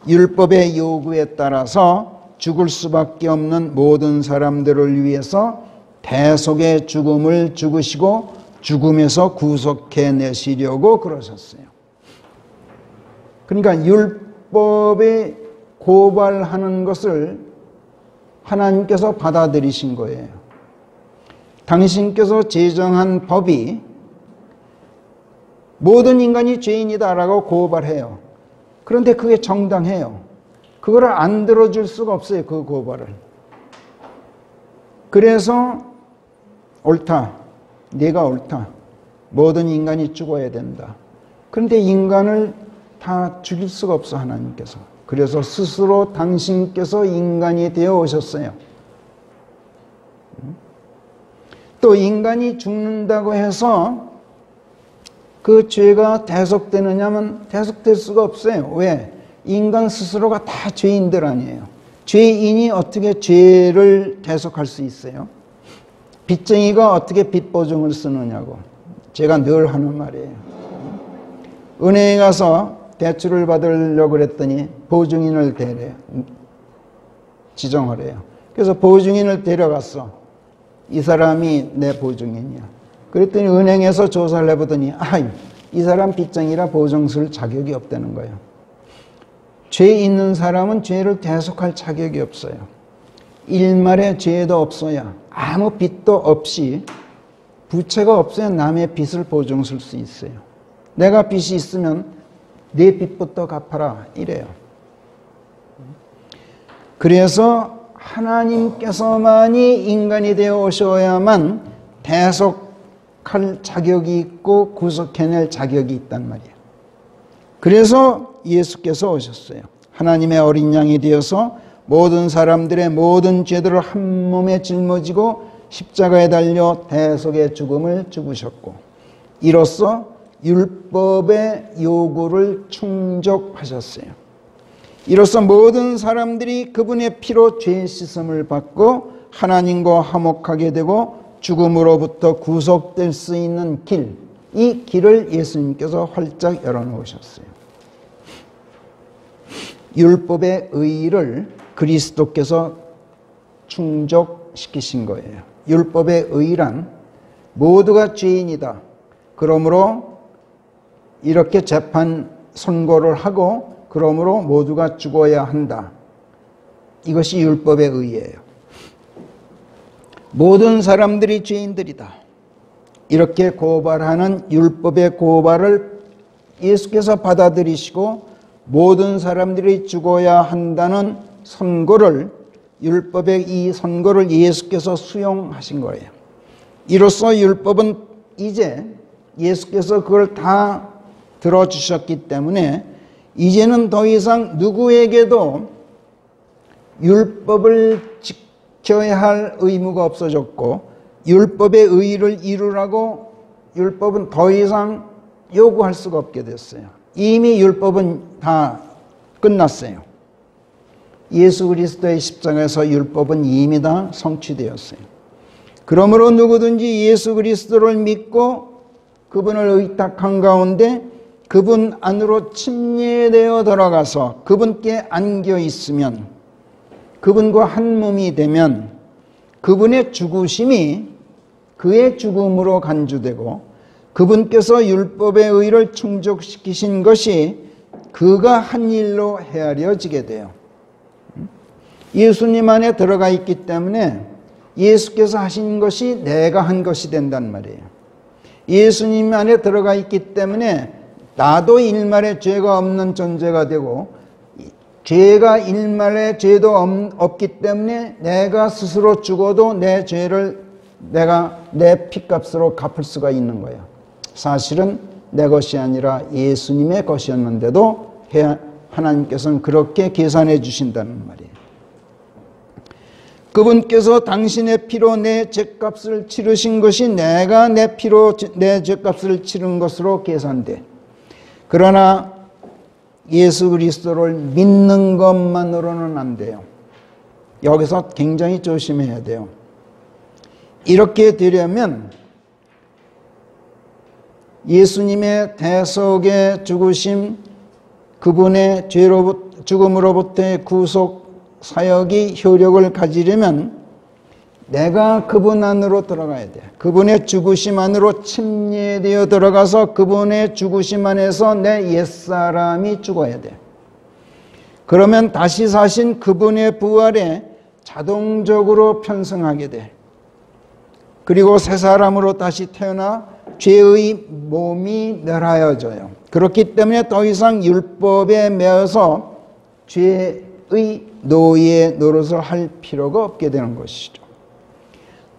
율법의 요구에 따라서 죽을 수밖에 없는 모든 사람들을 위해서 대속의 죽음을 죽으시고 죽음에서 구속해내시려고 그러셨어요. 그러니까 율법에 고발하는 것을 하나님께서 받아들이신 거예요. 당신께서 제정한 법이 모든 인간이 죄인이다라고 고발해요. 그런데 그게 정당해요. 그거를 안 들어줄 수가 없어요, 그 고발을. 그래서 옳다, 네가 옳다, 모든 인간이 죽어야 된다. 그런데 인간을 다 죽일 수가 없어, 하나님께서. 그래서 스스로 당신께서 인간이 되어 오셨어요. 또 인간이 죽는다고 해서 그 죄가 대속되느냐면 대속될 수가 없어요. 왜? 인간 스스로가 다 죄인들 아니에요. 죄인이 어떻게 죄를 대속할 수 있어요? 빚쟁이가 어떻게 빚 보증을 쓰느냐고 제가 늘 하는 말이에요. 은행에 가서 대출을 받으려고 그랬더니 보증인을 대래요. 지정하래요. 그래서 보증인을 데려갔어. 이 사람이 내 보증인이야. 그랬더니 은행에서 조사를 해보더니 이 사람 빚쟁이라 보증 쓸 자격이 없다는 거예요. 죄 있는 사람은 죄를 대속할 자격이 없어요. 일말의 죄도 없어야, 아무 빚도 없이, 부채가 없어야 남의 빚을 보증 쓸 수 있어요. 내가 빚이 있으면 내 빚부터 갚아라, 이래요. 그래서 하나님께서만이 인간이 되어 오셔야만 대속할 자격이 있고 구속해낼 자격이 있단 말이에요. 그래서 예수께서 오셨어요. 하나님의 어린 양이 되어서 모든 사람들의 모든 죄들을 한 몸에 짊어지고 십자가에 달려 대속의 죽음을 죽으셨고, 이로써 율법의 요구를 충족하셨어요. 이로써 모든 사람들이 그분의 피로 죄 씻음을 받고 하나님과 화목하게 되고 죽음으로부터 구속될 수 있는 길, 이 길을 예수님께서 활짝 열어놓으셨어요. 율법의 의의를 그리스도께서 충족시키신 거예요. 율법의 의의란 모두가 죄인이다. 그러므로 이렇게 재판 선고를 하고 그러므로 모두가 죽어야 한다. 이것이 율법의 의의예요. 모든 사람들이 죄인들이다. 이렇게 고발하는 율법의 고발을 예수께서 받아들이시고 모든 사람들이 죽어야 한다는 선고를, 율법의 이 선고를 예수께서 수용하신 거예요. 이로써 율법은 이제 예수께서 그걸 다 들어주셨기 때문에 이제는 더 이상 누구에게도 율법을 지켜야 할 의무가 없어졌고, 율법의 의의를 이루라고 율법은 더 이상 요구할 수가 없게 됐어요. 이미 율법은 다 끝났어요. 예수 그리스도의 십자가에서 율법은 이미 다 성취되었어요. 그러므로 누구든지 예수 그리스도를 믿고 그분을 의탁한 가운데 그분 안으로 침례되어 들어가서 그분께 안겨 있으면, 그분과 한 몸이 되면 그분의 죽으심이 그의 죽음으로 간주되고, 그분께서 율법의 의를 충족시키신 것이 그가 한 일로 헤아려지게 돼요. 예수님 안에 들어가 있기 때문에 예수께서 하신 것이 내가 한 것이 된단 말이에요. 예수님 안에 들어가 있기 때문에 나도 일말의 죄가 없는 존재가 되고, 죄가 일말의 죄도 없기 때문에 내가 스스로 죽어도 내 죄를 내가 내 피값으로 갚을 수가 있는 거예요. 사실은 내 것이 아니라 예수님의 것이었는데도 하나님께서는 그렇게 계산해 주신다는 말이에요. 그분께서 당신의 피로 내 죄값을 치르신 것이 내가 내 피로 내 죄값을 치른 것으로 계산돼. 그러나 예수 그리스도를 믿는 것만으로는 안 돼요. 여기서 굉장히 조심해야 돼요. 이렇게 되려면 예수님의 대속의 죽으심, 그분의 죽음으로부터의 구속 사역이 효력을 가지려면 내가 그분 안으로 들어가야 돼. 그분의 죽으심 안으로 침례되어 들어가서 그분의 죽으심 안에서 내 옛사람이 죽어야 돼. 그러면 다시 사신 그분의 부활에 자동적으로 편승하게 돼. 그리고 새 사람으로 다시 태어나 죄의 몸이 멸하여져요. 그렇기 때문에 더 이상 율법에 매어서 죄의 노예 노릇을 할 필요가 없게 되는 것이죠.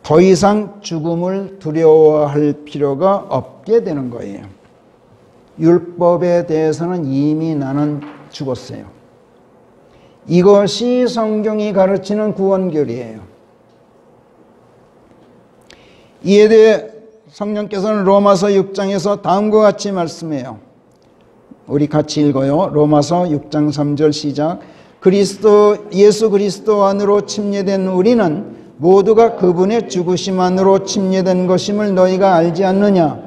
더 이상 죽음을 두려워할 필요가 없게 되는 거예요. 율법에 대해서는 이미 나는 죽었어요. 이것이 성경이 가르치는 구원결이에요. 이에 대해 성령께서는 로마서 6장에서 다음과 같이 말씀해요. 우리 같이 읽어요. 로마서 6장 3절 시작. 예수 그리스도 안으로 침례된 우리는 모두가 그분의 죽으심 안으로 침례된 것임을 너희가 알지 않느냐.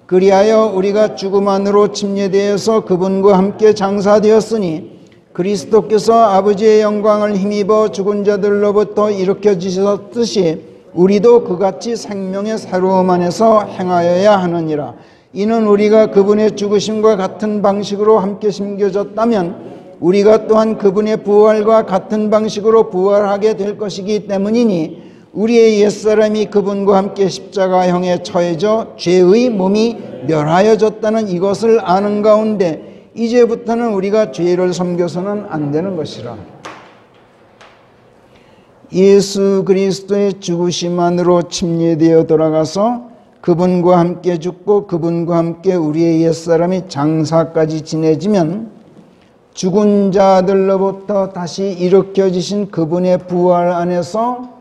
그리하여 우리가 죽음 안으로 침례되어서 그분과 함께 장사되었으니 그리스도께서 아버지의 영광을 힘입어 죽은 자들로부터 일으켜 주셨듯이 우리도 그같이 생명의 새로움 안에서 행하여야 하느니라. 이는 우리가 그분의 죽으심과 같은 방식으로 함께 심겨졌다면 우리가 또한 그분의 부활과 같은 방식으로 부활하게 될 것이기 때문이니 우리의 옛사람이 그분과 함께 십자가형에 처해져 죄의 몸이 멸하여졌다는 이것을 아는 가운데 이제부터는 우리가 죄를 섬겨서는 안 되는 것이라. 예수 그리스도의 죽으심 안으로 침례되어 돌아가서 그분과 함께 죽고 그분과 함께 우리의 옛사람이 장사까지 지내지면 죽은 자들로부터 다시 일으켜지신 그분의 부활 안에서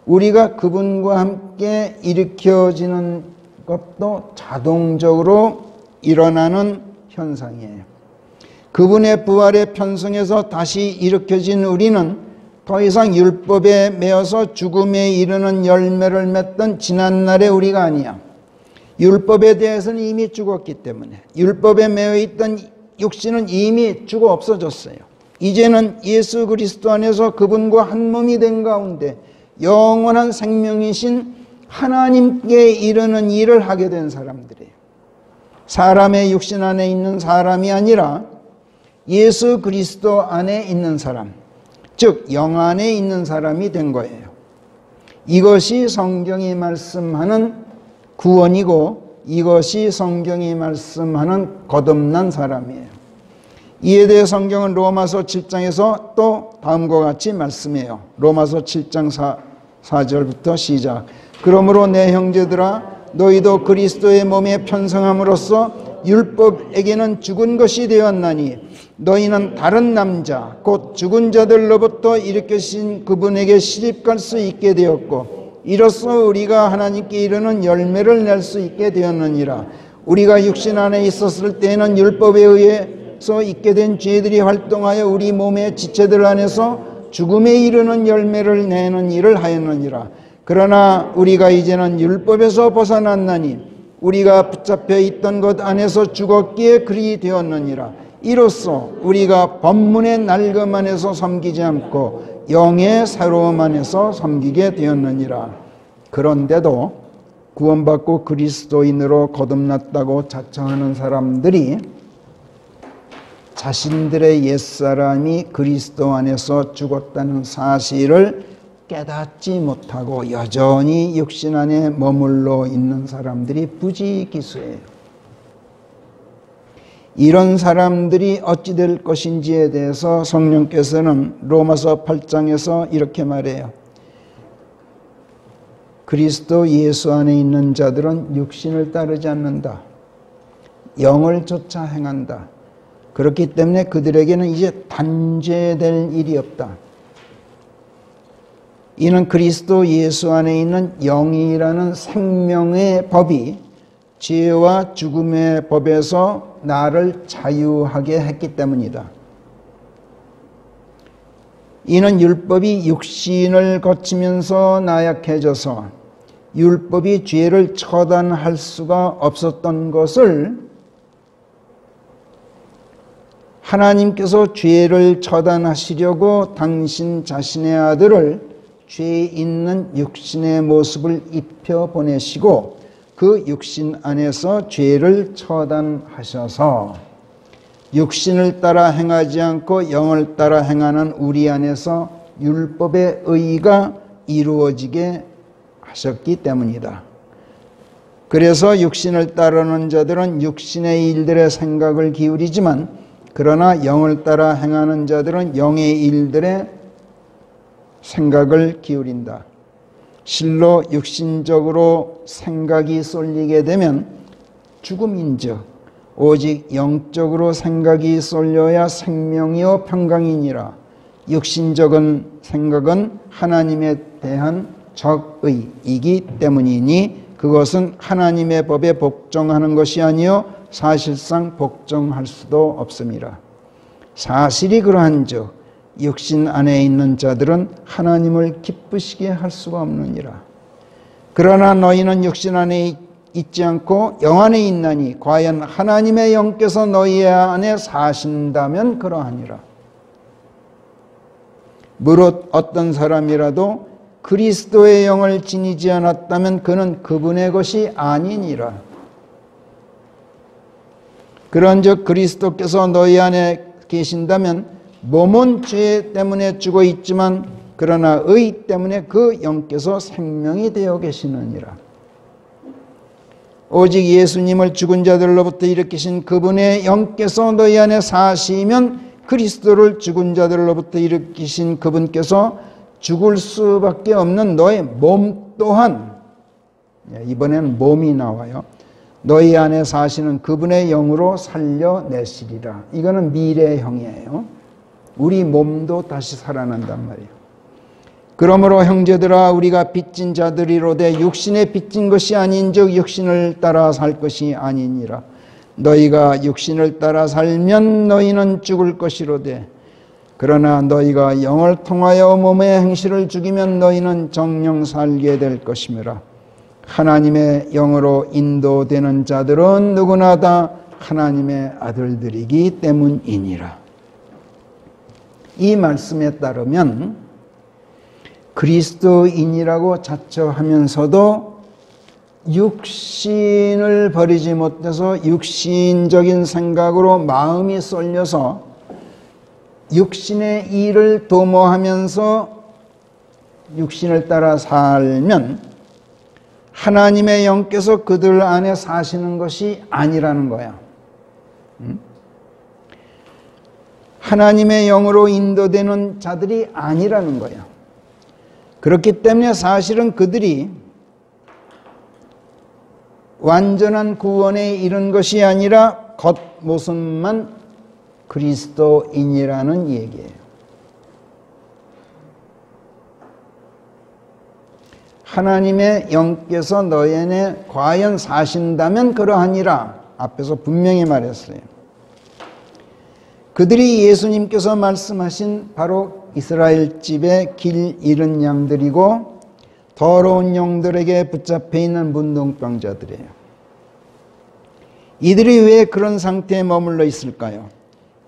우리가 그분과 함께 일으켜지는 것도 자동적으로 일어나는 현상이에요. 그분의 부활에 편승해서 다시 일으켜진 우리는 더 이상 율법에 매어서 죽음에 이르는 열매를 맺던 지난날의 우리가 아니야. 율법에 대해서는 이미 죽었기 때문에 율법에 매여 있던 육신은 이미 죽어 없어졌어요. 이제는 예수 그리스도 안에서 그분과 한 몸이 된 가운데 영원한 생명이신 하나님께 이르는 일을 하게 된 사람들이에요. 사람의 육신 안에 있는 사람이 아니라 예수 그리스도 안에 있는 사람, 즉 영 안에 있는 사람이 된 거예요. 이것이 성경이 말씀하는 구원이고 이것이 성경이 말씀하는 거듭난 사람이에요. 이에 대해 성경은 로마서 7장에서 또 다음과 같이 말씀해요. 로마서 7장 4절부터 시작. 그러므로 내 형제들아 너희도 그리스도의 몸에 편성함으로써 율법에게는 죽은 것이 되었나니 너희는 다른 남자 곧 죽은 자들로부터 일으키신 그분에게 시집갈 수 있게 되었고 이로써 우리가 하나님께 이르는 열매를 낼 수 있게 되었느니라. 우리가 육신 안에 있었을 때에는 율법에 의해서 있게 된 죄들이 활동하여 우리 몸의 지체들 안에서 죽음에 이르는 열매를 내는 일을 하였느니라. 그러나 우리가 이제는 율법에서 벗어났나니 우리가 붙잡혀 있던 것 안에서 죽었기에 그리 되었느니라. 이로써 우리가 법문의 낡음 안에서 섬기지 않고 영의 새로움 안에서 섬기게 되었느니라. 그런데도 구원받고 그리스도인으로 거듭났다고 자청하는 사람들이 자신들의 옛사람이 그리스도 안에서 죽었다는 사실을 깨닫지 못하고 여전히 육신 안에 머물러 있는 사람들이 부지기수예요. 이런 사람들이 어찌 될 것인지에 대해서 성령께서는 로마서 8장에서 이렇게 말해요. 그리스도 예수 안에 있는 자들은 육신을 따르지 않는다. 영을 쫓아 행한다. 그렇기 때문에 그들에게는 이제 단죄될 일이 없다. 이는 그리스도 예수 안에 있는 영이라는 생명의 법이 죄와 죽음의 법에서 나를 자유하게 했기 때문이다. 이는 율법이 육신을 거치면서 나약해져서 율법이 죄를 처단할 수가 없었던 것을 하나님께서 죄를 처단하시려고 당신 자신의 아들을 죄 있는 육신의 모습을 입혀 보내시고 그 육신 안에서 죄를 처단하셔서 육신을 따라 행하지 않고 영을 따라 행하는 우리 안에서 율법의 의가 이루어지게 하셨기 때문이다. 그래서 육신을 따르는 자들은 육신의 일들의 생각을 기울이지만 그러나 영을 따라 행하는 자들은 영의 일들의 생각을 기울인다. 실로 육신적으로 생각이 쏠리게 되면 죽음인즉 오직 영적으로 생각이 쏠려야 생명이요 평강이니라. 육신적인 생각은 하나님에 대한 적의이기 때문이니 그것은 하나님의 법에 복종하는 것이 아니요 사실상 복종할 수도 없음이라. 사실이 그러한즉 육신 안에 있는 자들은 하나님을 기쁘시게 할 수가 없느니라. 그러나 너희는 육신 안에 있지 않고 영 안에 있나니 과연 하나님의 영께서 너희 안에 사신다면 그러하니라. 무릇 어떤 사람이라도 그리스도의 영을 지니지 않았다면 그는 그분의 것이 아니니라. 그런즉 그리스도께서 너희 안에 계신다면 몸은 죄 때문에 죽어 있지만 그러나 의 때문에 그 영께서 생명이 되어 계시느니라. 오직 예수님을 죽은 자들로부터 일으키신 그분의 영께서 너희 안에 사시면 그리스도를 죽은 자들로부터 일으키신 그분께서 죽을 수밖에 없는 너의 몸 또한, 이번에는 몸이 나와요, 너희 안에 사시는 그분의 영으로 살려내시리라. 이거는 미래형이에요. 우리 몸도 다시 살아난단 말이에요. 그러므로 형제들아 우리가 빚진 자들이로되 육신에 빚진 것이 아닌즉 육신을 따라 살 것이 아니니라. 너희가 육신을 따라 살면 너희는 죽을 것이로되 그러나 너희가 영을 통하여 몸의 행실을 죽이면 너희는 정령 살게 될 것이므라. 하나님의 영으로 인도되는 자들은 누구나 다 하나님의 아들들이기 때문이니라. 이 말씀에 따르면 그리스도인이라고 자처하면서도 육신을 버리지 못해서 육신적인 생각으로 마음이 쏠려서 육신의 일을 도모하면서 육신을 따라 살면 하나님의 영께서 그들 안에 사시는 것이 아니라는 거야. 하나님의 영으로 인도되는 자들이 아니라는 거야. 그렇기 때문에 사실은 그들이 완전한 구원에 이른 것이 아니라 겉모습만 그리스도인이라는 얘기예요. 하나님의 영께서 너희 안에 과연 사신다면 그러하니라. 앞에서 분명히 말했어요. 그들이 예수님께서 말씀하신 바로 이스라엘 집의 길 잃은 양들이고 더러운 영들에게 붙잡혀 있는 문둥병자들이에요. 이들이 왜 그런 상태에 머물러 있을까요?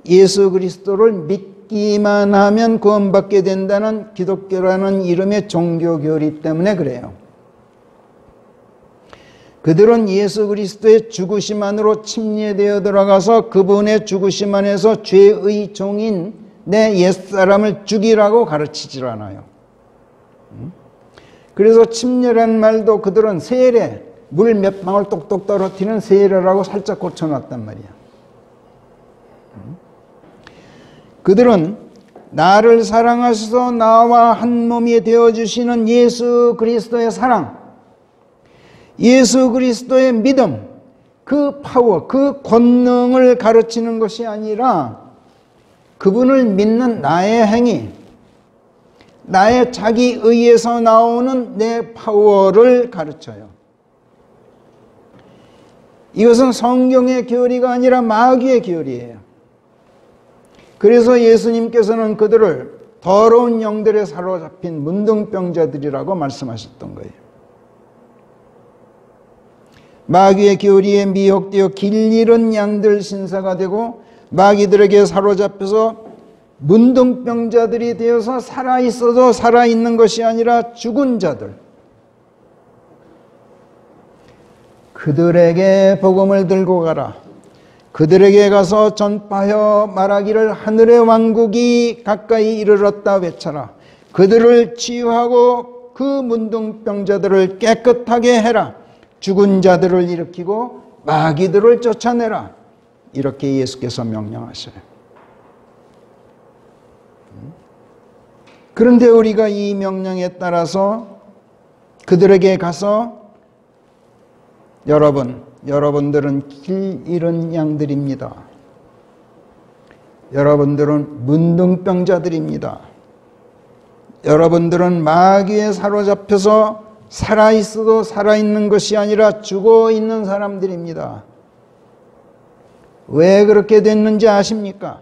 예수 그리스도를 믿기만 하면 구원받게 된다는 기독교라는 이름의 종교교리 때문에 그래요. 그들은 예수 그리스도의 죽으심 안으로 침례되어 들어가서 그분의 죽으심 안에서 죄의 종인 내 옛사람을 죽이라고 가르치질 않아요. 그래서 침례라는 말도 그들은 세례, 물 몇 방울 똑똑 떨어뜨리는 세례라고 살짝 고쳐놨단 말이야. 그들은 나를 사랑하셔서 나와 한 몸이 되어주시는 예수 그리스도의 사랑, 예수 그리스도의 믿음, 그 파워, 그 권능을 가르치는 것이 아니라 그분을 믿는 나의 행위, 나의 자기 의에서 나오는 내 파워를 가르쳐요. 이것은 성경의 교리가 아니라 마귀의 교리예요. 그래서 예수님께서는 그들을 더러운 영들에 사로잡힌 문둥병자들이라고 말씀하셨던 거예요. 마귀의 교리에 미혹되어 길 잃은 양들 신사가 되고 마귀들에게 사로잡혀서 문둥병자들이 되어서 살아있어도 살아있는 것이 아니라 죽은 자들, 그들에게 복음을 들고 가라. 그들에게 가서 전파하여 말하기를 하늘의 왕국이 가까이 이르렀다 외쳐라. 그들을 치유하고 그 문둥병자들을 깨끗하게 해라. 죽은 자들을 일으키고 마귀들을 쫓아내라. 이렇게 예수께서 명령하셔요. 그런데 우리가 이 명령에 따라서 그들에게 가서 여러분들은 길 잃은 양들입니다. 여러분들은 문둥병자들입니다. 여러분들은 마귀에 사로잡혀서 살아있어도 살아있는 것이 아니라 죽어있는 사람들입니다. 왜 그렇게 됐는지 아십니까?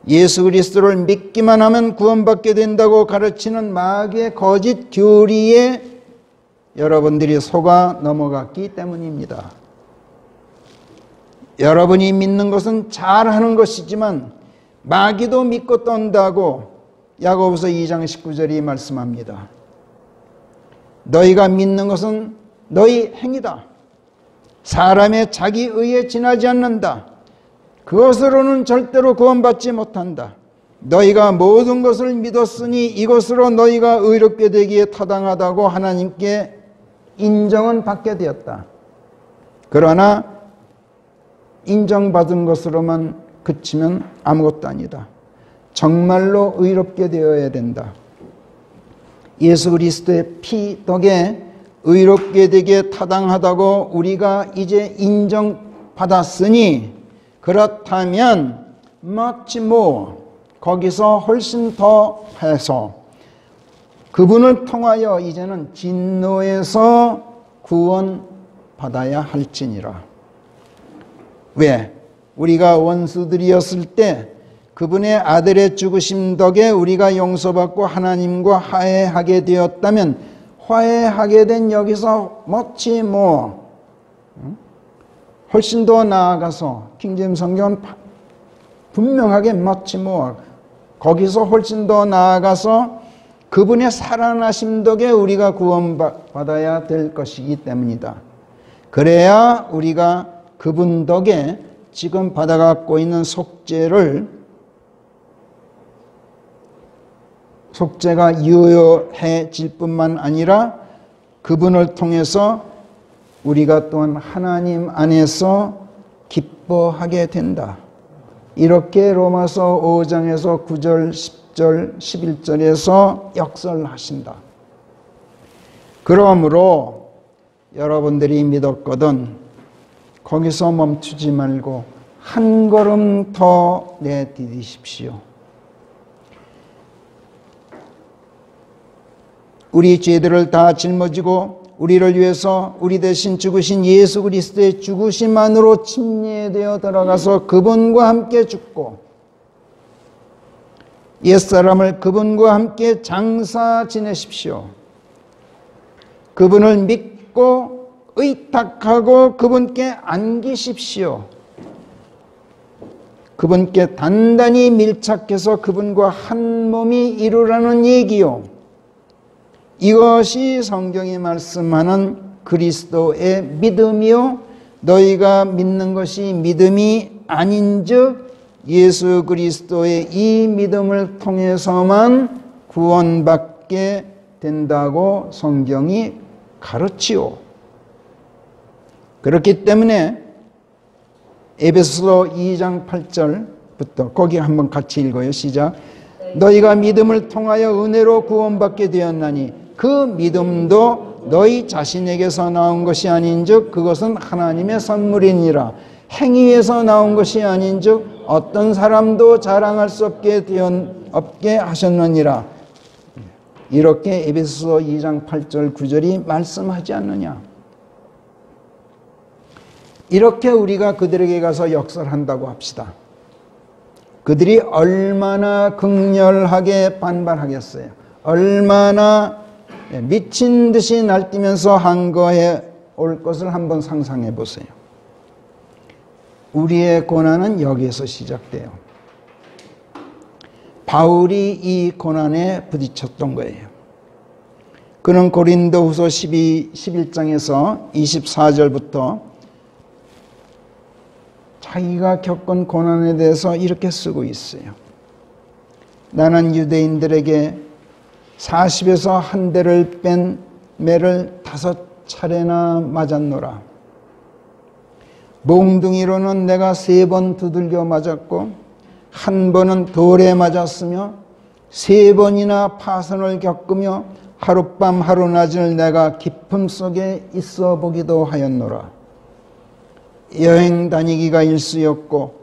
예수 그리스도를 믿기만 하면 구원받게 된다고 가르치는 마귀의 거짓 교리에 여러분들이 속아 넘어갔기 때문입니다. 여러분이 믿는 것은 잘하는 것이지만 마귀도 믿고 떤다고 야고보서 2장 19절이 말씀합니다. 너희가 믿는 것은 너희 행위다. 사람의 자기 의에 지나지 않는다. 그것으로는 절대로 구원받지 못한다. 너희가 모든 것을 믿었으니 이것으로 너희가 의롭게 되기에 타당하다고 하나님께 인정은 받게 되었다. 그러나 인정받은 것으로만 그치면 아무것도 아니다. 정말로 의롭게 되어야 된다. 예수 그리스도의 피 덕에 의롭게 되기에 타당하다고 우리가 이제 인정받았으니 그렇다면 much more, 거기서 훨씬 더 해서 그분을 통하여 이제는 진노에서 구원받아야 할지니라. 왜? 우리가 원수들이었을 때 그분의 아들의 죽으심 덕에 우리가 용서받고 하나님과 화해하게 되었다면 화해하게 된 여기서 much more, 훨씬 더 나아가서 킹제임스 성경은 분명하게 much more, 거기서 훨씬 더 나아가서 그분의 살아나심 덕에 우리가 구원받아야 될 것이기 때문이다. 그래야 우리가 그분 덕에 지금 받아갖고 있는 속죄를 속죄가 유효해질 뿐만 아니라 그분을 통해서 우리가 또한 하나님 안에서 기뻐하게 된다. 이렇게 로마서 5장에서 9절, 10절, 11절에서 역설하신다. 그러므로 여러분들이 믿었거든 거기서 멈추지 말고 한 걸음 더 내디디십시오. 우리 죄들을 다 짊어지고 우리를 위해서 우리 대신 죽으신 예수 그리스도의 죽으심 안으로 침례되어 들어가서 그분과 함께 죽고 옛사람을 그분과 함께 장사 지내십시오. 그분을 믿고 의탁하고 그분께 안기십시오. 그분께 단단히 밀착해서 그분과 한 몸이 이루라는 얘기요. 이것이 성경이 말씀하는 그리스도의 믿음이요 너희가 믿는 것이 믿음이 아닌즉 예수 그리스도의 이 믿음을 통해서만 구원받게 된다고 성경이 가르치오. 그렇기 때문에 에베소서 2장 8절부터 거기 한번 같이 읽어요. 시작. 너희가 믿음을 통하여 은혜로 구원받게 되었나니 그 믿음도 너희 자신에게서 나온 것이 아닌즉 그것은 하나님의 선물이니라. 행위에서 나온 것이 아닌즉 어떤 사람도 자랑할 수 없게 하셨느니라. 이렇게 에베소서 2장 8절 9절이 말씀하지 않느냐. 이렇게 우리가 그들에게 가서 역설한다고 합시다. 그들이 얼마나 극렬하게 반발하겠어요. 얼마나 미친 듯이 날뛰면서 항거해 올 것을 한번 상상해 보세요. 우리의 고난은 여기에서 시작돼요. 바울이 이 고난에 부딪혔던 거예요. 그는 고린도후서 11장에서 24절부터 자기가 겪은 고난에 대해서 이렇게 쓰고 있어요. 나는 유대인들에게 40에서 한 대를 뺀 매를 5차례나 맞았노라. 몽둥이로는 내가 3번 두들겨 맞았고 한 번은 돌에 맞았으며 3번이나 파선을 겪으며 하룻밤 하루낮을 내가 기품 속에 있어 보기도 하였노라. 여행 다니기가 일쑤였고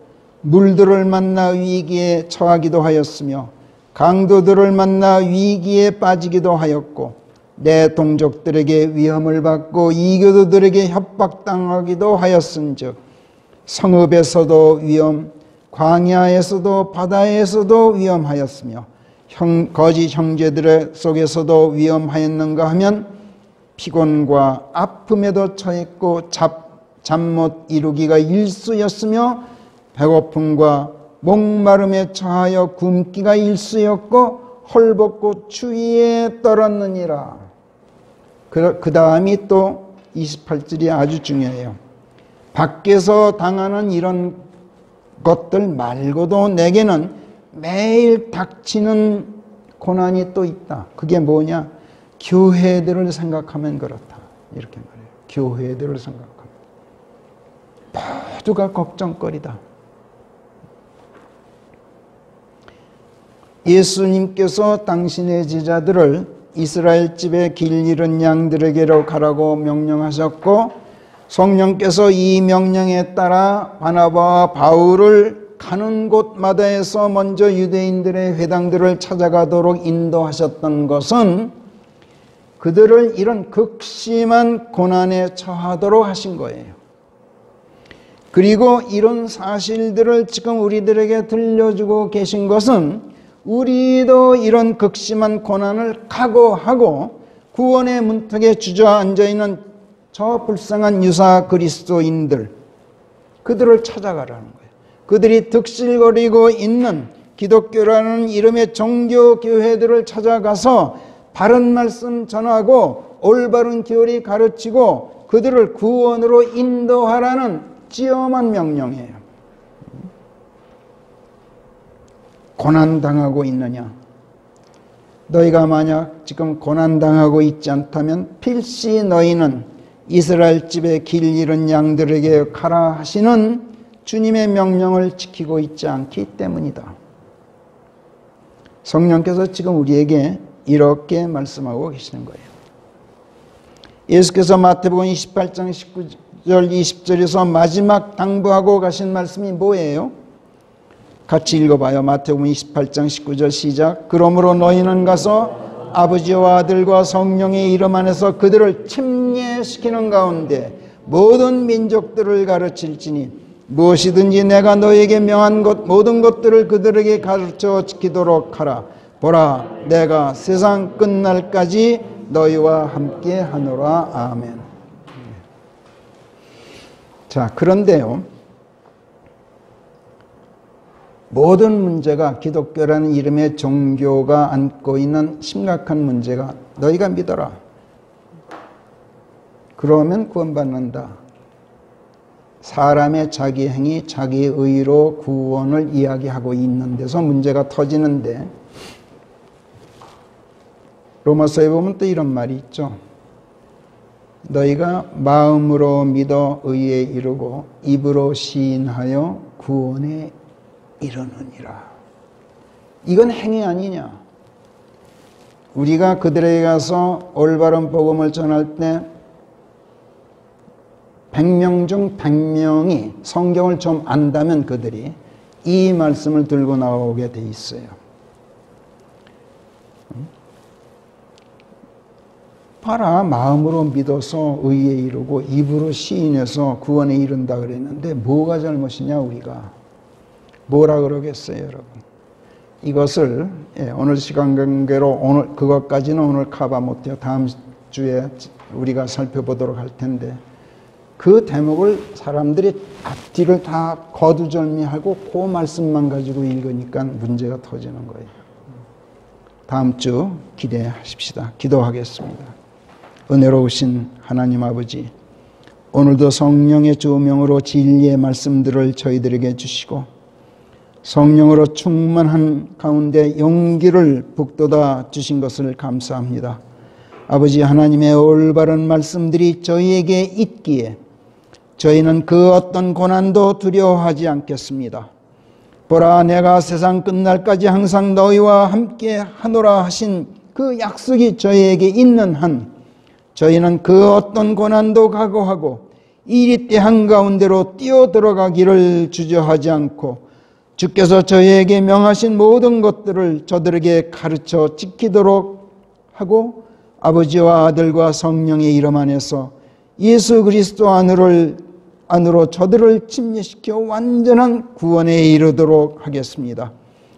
물들을 만나 위기에 처하기도 하였으며 강도들을 만나 위기에 빠지기도 하였고 내 동족들에게 위험을 받고 이교도들에게 협박당하기도 하였은즉 성읍에서도 위험, 광야에서도 바다에서도 위험하였으며 거짓 형제들 속에서도 위험하였는가 하면 피곤과 아픔에도 처했고 잠 못 이루기가 일쑤였으며 배고픔과 목마름에 처하여 굶기가 일쑤였고 헐벗고 추위에 떨었느니라. 그 다음이 또 28절이 아주 중요해요. 밖에서 당하는 이런 것들 말고도 내게는 매일 닥치는 고난이 또 있다. 그게 뭐냐? 교회들을 생각하면 그렇다. 이렇게 말해요. 교회들을 생각하면. 모두가 걱정거리다. 예수님께서 당신의 제자들을 이스라엘 집에 길 잃은 양들에게로 가라고 명령하셨고 성령께서 이 명령에 따라 바나바와 바울을 가는 곳마다에서 먼저 유대인들의 회당들을 찾아가도록 인도하셨던 것은 그들을 이런 극심한 고난에 처하도록 하신 거예요. 그리고 이런 사실들을 지금 우리들에게 들려주고 계신 것은 우리도 이런 극심한 고난을 각오하고 구원의 문턱에 주저앉아 있는 저 불쌍한 유사 그리스도인들, 그들을 찾아가라는 거예요. 그들이 득실거리고 있는 기독교라는 이름의 종교교회들을 찾아가서 바른 말씀 전하고 올바른 교리 가르치고 그들을 구원으로 인도하라는 지엄한 명령이에요. 고난당하고 있느냐? 너희가 만약 지금 고난당하고 있지 않다면 필시 너희는 이스라엘 집에 길 잃은 양들에게 가라 하시는 주님의 명령을 지키고 있지 않기 때문이다. 성령께서 지금 우리에게 이렇게 말씀하고 계시는 거예요. 예수께서 마태복음 28장 19절 20절에서 마지막 당부하고 가신 말씀이 뭐예요? 같이 읽어봐요. 마태복음 28장 19절 시작. 그러므로 너희는 가서 아버지와 아들과 성령의 이름 안에서 그들을 침례시키는 가운데 모든 민족들을 가르칠지니 무엇이든지 내가 너희에게 명한 것 모든 것들을 그들에게 가르쳐 지키도록 하라. 보라, 내가 세상 끝날까지 너희와 함께 하노라. 아멘. 자, 그런데요, 모든 문제가 기독교라는 이름의 종교가 안고 있는 심각한 문제가 너희가 믿어라. 그러면 구원받는다. 사람의 자기 행위, 자기 의로 구원을 이야기하고 있는 데서 문제가 터지는데, 로마서에 보면 또 이런 말이 있죠. 너희가 마음으로 믿어 의에 이르고 입으로 시인하여 구원에 이르느니라. 이건 행위 아니냐? 우리가 그들에게 가서 올바른 복음을 전할 때 100명 중 100명이 성경을 좀 안다면 그들이 이 말씀을 들고 나오게 돼 있어요. 봐라, 마음으로 믿어서 의에 이르고 입으로 시인해서 구원에 이른다 그랬는데 뭐가 잘못이냐 우리가. 뭐라 그러겠어요 여러분. 이것을 오늘 시간 관계로 오늘 그것까지는 오늘 커버 못해요. 다음 주에 우리가 살펴보도록 할 텐데, 그 대목을 사람들이 앞뒤를 다 거두절미하고 그 말씀만 가지고 읽으니까 문제가 터지는 거예요. 다음 주 기대하십시다. 기도하겠습니다. 은혜로우신 하나님 아버지, 오늘도 성령의 조명으로 진리의 말씀들을 저희들에게 주시고 성령으로 충만한 가운데 용기를 북돋아 주신 것을 감사합니다. 아버지 하나님의 올바른 말씀들이 저희에게 있기에 저희는 그 어떤 고난도 두려워하지 않겠습니다. 보라, 내가 세상 끝날까지 항상 너희와 함께 하노라 하신 그 약속이 저희에게 있는 한 저희는 그 어떤 고난도 각오하고 이 때 한가운데로 뛰어들어가기를 주저하지 않고 주께서 저희에게 명하신 모든 것들을 저들에게 가르쳐 지키도록 하고 아버지와 아들과 성령의 이름 안에서 예수 그리스도 안으로 저들을 침례시켜 완전한 구원에 이르도록 하겠습니다.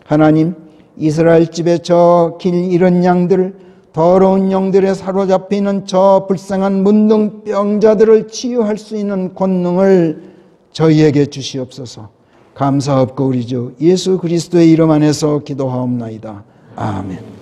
하나님, 이스라엘 집에 저 길 잃은 양들, 더러운 영들에 사로잡히는 저 불쌍한 문둥병자들을 치유할 수 있는 권능을 저희에게 주시옵소서. 감사하옵고 우리 주 예수 그리스도의 이름 안에서 기도하옵나이다. 아멘.